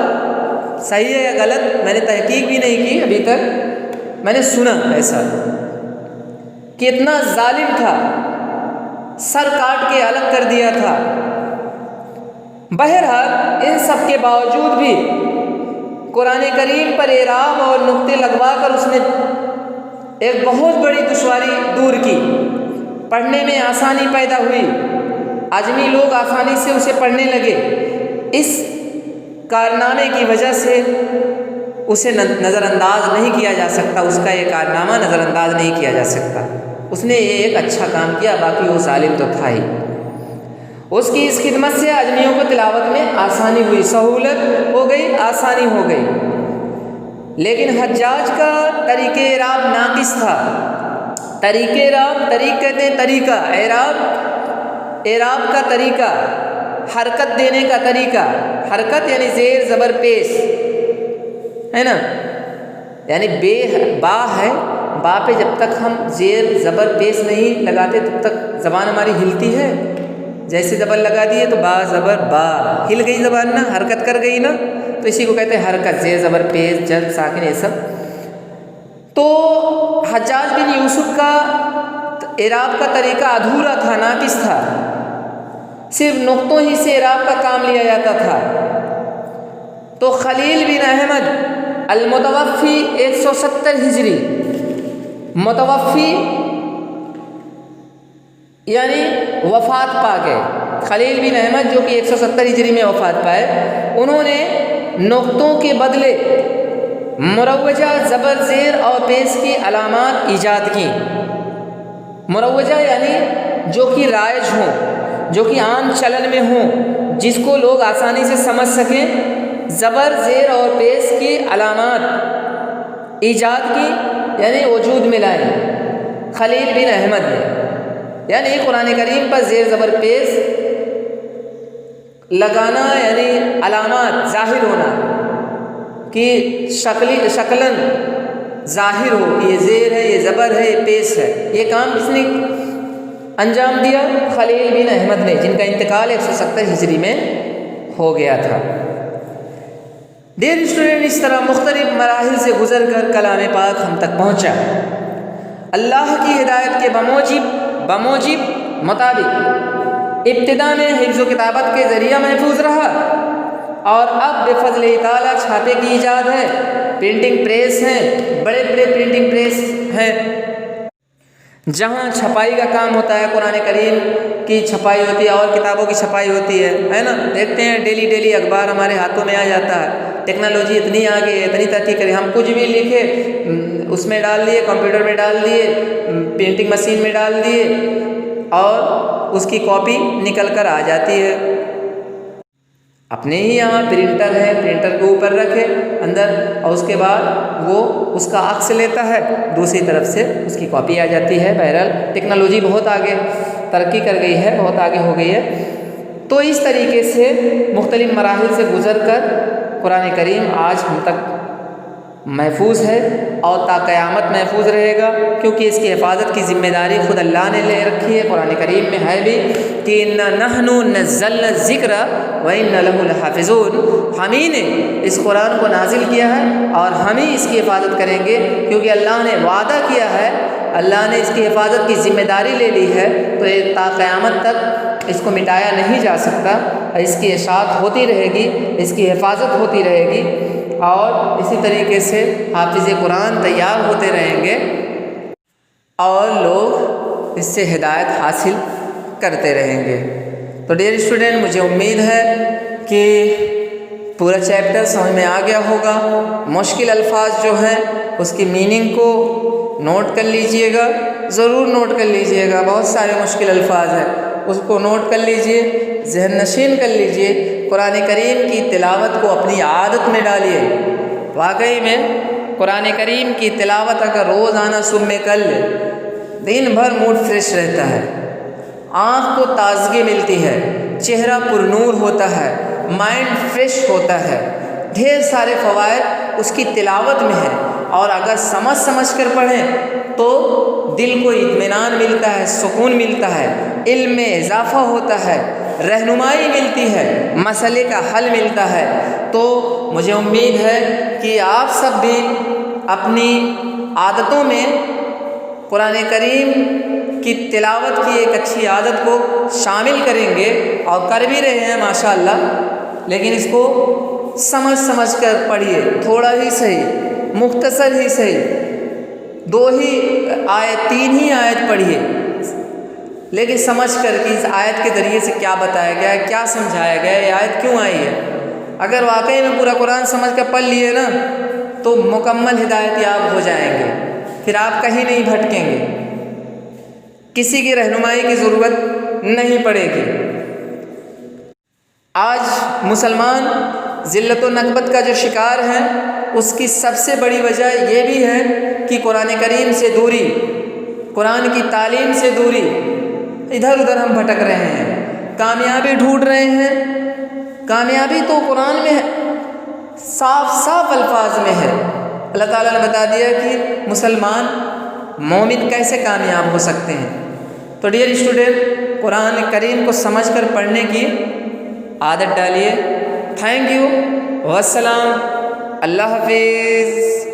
صحیح ہے یا غلط، میں نے تحقیق بھی نہیں کی ابھی تک. میں نے سنا ایسا کہ اتنا ظالم تھا، سر کاٹ کے الگ کر دیا تھا. بہرحال ان سب کے باوجود بھی قرآن کریم پر اعراب اور نقطے لگوا کر اس نے ایک بہت بڑی دشواری دور کی. پڑھنے میں آسانی پیدا ہوئی، عجمی لوگ آسانی سے اسے پڑھنے لگے. اس کارنامے کی وجہ سے اسے نظر انداز نہیں کیا جا سکتا، اس کا یہ کارنامہ نظر انداز نہیں کیا جا سکتا. اس نے ایک اچھا کام کیا، باقی وہ ظالم تو تھا ہی. اس کی اس خدمت سے عجمیوں کو تلاوت میں آسانی ہوئی، سہولت ہو گئی، آسانی ہو گئی. لیکن حجاج کا طریقہ اعراب ناقص تھا. طریقہ اعراب، طریق کہتے ہیں طریقہ، اعراب کا طریقہ، حرکت دینے کا طریقہ. حرکت یعنی زیر زبر پیش ہے نا، یعنی با ہے، با پہ جب تک ہم زیر زبر پیش نہیں لگاتے تب تک زبان ہماری ہلتی ہے. جیسے زبر لگا دیے تو با زبر با، ہل گئی زبان نا، حرکت کر گئی نا، تو اسی کو کہتے ہیں حرکت، زیر زبر پیش، جر ساکن، یہ سب. تو حجاج بن یوسف کا اعراب کا طریقہ ادھورا تھا، ناقص تھا. صرف نقطوں ہی سے اعراب کا کام لیا جاتا تھا. تو خلیل بن احمد المتوفی 170 ہجری، متوفی یعنی وفات پا گئے. خلیل بن احمد جو کہ 170 ہجری میں وفات پائے، انہوں نے نقطوں کے بدلے مروجہ، زبر، زیر اور پیش کی علامات ایجاد کی. مروجہ یعنی جو کہ رائج ہوں، جو کہ عام چلن میں ہوں، جس کو لوگ آسانی سے سمجھ سکیں. زبر، زیر اور پیش کی علامات ایجاد کی یعنی وجود میں لائیں خلیل بن احمد نے. یعنی قرآن کریم پر زیر زبر پیش لگانا یعنی علامات ظاہر ہونا، کہ شکلاً ظاہر ہو کہ یہ زیر ہے، یہ زبر ہے، یہ پیش ہے. یہ کام کس نے انجام دیا؟ خلیل بن احمد نے، جن کا انتقال 170 ہجری میں ہو گیا تھا. ڈیئر اسٹوڈنٹ، اس طرح مختلف مراحل سے گزر کر کلام پاک ہم تک پہنچا. اللہ کی ہدایت کے بموجب مطابق ابتدا میں حفظ و کتابت کے ذریعہ محفوظ رہا، اور اب بفضل تعالیٰ چھاپے کی ایجاد ہے، پرنٹنگ پریس ہیں، بڑے بڑے پرنٹنگ پریس ہیں جہاں چھپائی کا کام ہوتا ہے. قرآن کریم کی چھپائی ہوتی ہے اور کتابوں کی چھپائی ہوتی ہے نا. دیکھتے ہیں ڈیلی اخبار ہمارے ہاتھوں میں آ جاتا ہے. ٹیکنالوجی اتنی آگے ہے، اتنی ترقی کری، ہم کچھ بھی لکھے اس میں ڈال دیے، کمپیوٹر میں ڈال دیے، پرنٹنگ مشین میں ڈال دیے، اور اس کی کاپی نکل کر آ جاتی ہے. اپنے ہی یہاں پرنٹر ہے، پرنٹر کے اوپر رکھے اندر، اور اس کے بعد وہ اس کا عکس لیتا ہے، دوسری طرف سے اس کی کاپی آ جاتی ہے. بہرحال ٹیکنالوجی بہت آگے ترقی کر گئی ہے، بہت آگے ہو گئی ہے. تو اس طریقے سے مختلف مراحل سے گزر کر قرآن کریم آج ہم تک محفوظ ہے اور تا قیامت محفوظ رہے گا، کیونکہ اس کی حفاظت کی ذمہ داری خود اللہ نے لے رکھی ہے. قرآن کریم میں ہے بھی کہ اِنَّا نَحْنُ نَزَّلْنَا الذِّكْرَ وَإِنَّا لَهُ لَحَافِظُونَ. ہم ہی نے اس قرآن کو نازل کیا ہے اور ہم ہی اس کی حفاظت کریں گے، کیونکہ اللہ نے وعدہ کیا ہے، اللہ نے اس کی حفاظت کی ذمہ داری لے لی ہے. تو تا قیامت تک اس کو مٹایا نہیں جا سکتا. اس کی اشاعت ہوتی رہے گی، اس کی حفاظت ہوتی رہے گی، اور اسی طریقے سے حافظ قرآن تیار ہوتے رہیں گے، اور لوگ اس سے ہدایت حاصل کرتے رہیں گے۔ تو ڈیئر اسٹوڈنٹ، مجھے امید ہے کہ پورا چیپٹر سمجھ میں آ گیا ہوگا۔ مشکل الفاظ جو ہیں اس کی میننگ کو نوٹ کر لیجئے گا، ضرور نوٹ کر لیجئے گا، بہت سارے مشکل الفاظ ہیں، اس کو نوٹ کر لیجئے، ذہن نشین کر لیجئے، قرآن کریم کی تلاوت کو اپنی عادت میں ڈالیے۔ واقعی میں قرآن کریم کی تلاوت اگر روزانہ صبح میں کر لے، دن بھر موڈ فریش رہتا ہے، آنکھ کو تازگی ملتی ہے، چہرہ پر نور ہوتا ہے، مائنڈ فریش ہوتا ہے، ڈھیر سارے فوائد اس کی تلاوت میں ہیں۔ اور اگر سمجھ کر پڑھیں تو دل کو اطمینان ملتا ہے، سکون ملتا ہے، علم میں اضافہ ہوتا ہے، رہنمائی ملتی ہے، مسئلے کا حل ملتا ہے۔ تو مجھے امید ہے کہ آپ سب بھی اپنی عادتوں میں قرآن کریم کی تلاوت کی ایک اچھی عادت کو شامل کریں گے، اور کر بھی رہے ہیں ماشاءاللہ، لیکن اس کو سمجھ کر پڑھیے، تھوڑا ہی صحیح، مختصر ہی صحیح، 3 ہی آیت پڑھیے، لیکن سمجھ کر کہ اس آیت کے ذریعے سے کیا بتایا گیا ہے، کیا سمجھایا گیا ہے، یہ آیت کیوں آئی ہے۔ اگر واقعی میں پورا قرآن سمجھ کر پڑھ لیے نا تو مکمل ہدایت یاب ہو جائیں گے، پھر آپ کہیں نہیں بھٹکیں گے، کسی کی رہنمائی کی ضرورت نہیں پڑے گی۔ آج مسلمان ذلت و نکبت کا جو شکار ہیں، اس کی سب سے بڑی وجہ یہ بھی ہے کہ قرآن کریم سے دوری، قرآن کی تعلیم سے دوری، ادھر ادھر ہم بھٹک رہے ہیں، کامیابی ڈھونڈ رہے ہیں۔ کامیابی تو قرآن میں صاف الفاظ میں ہے، اللہ تعالیٰ نے بتا دیا کہ مسلمان مومن کیسے کامیاب ہو سکتے ہیں۔ تو ڈیئر اسٹوڈنٹ، قرآن کریم کو سمجھ کر پڑھنے کی عادت ڈالیے۔ تھینک یو، والسلام، اللہ حافظ۔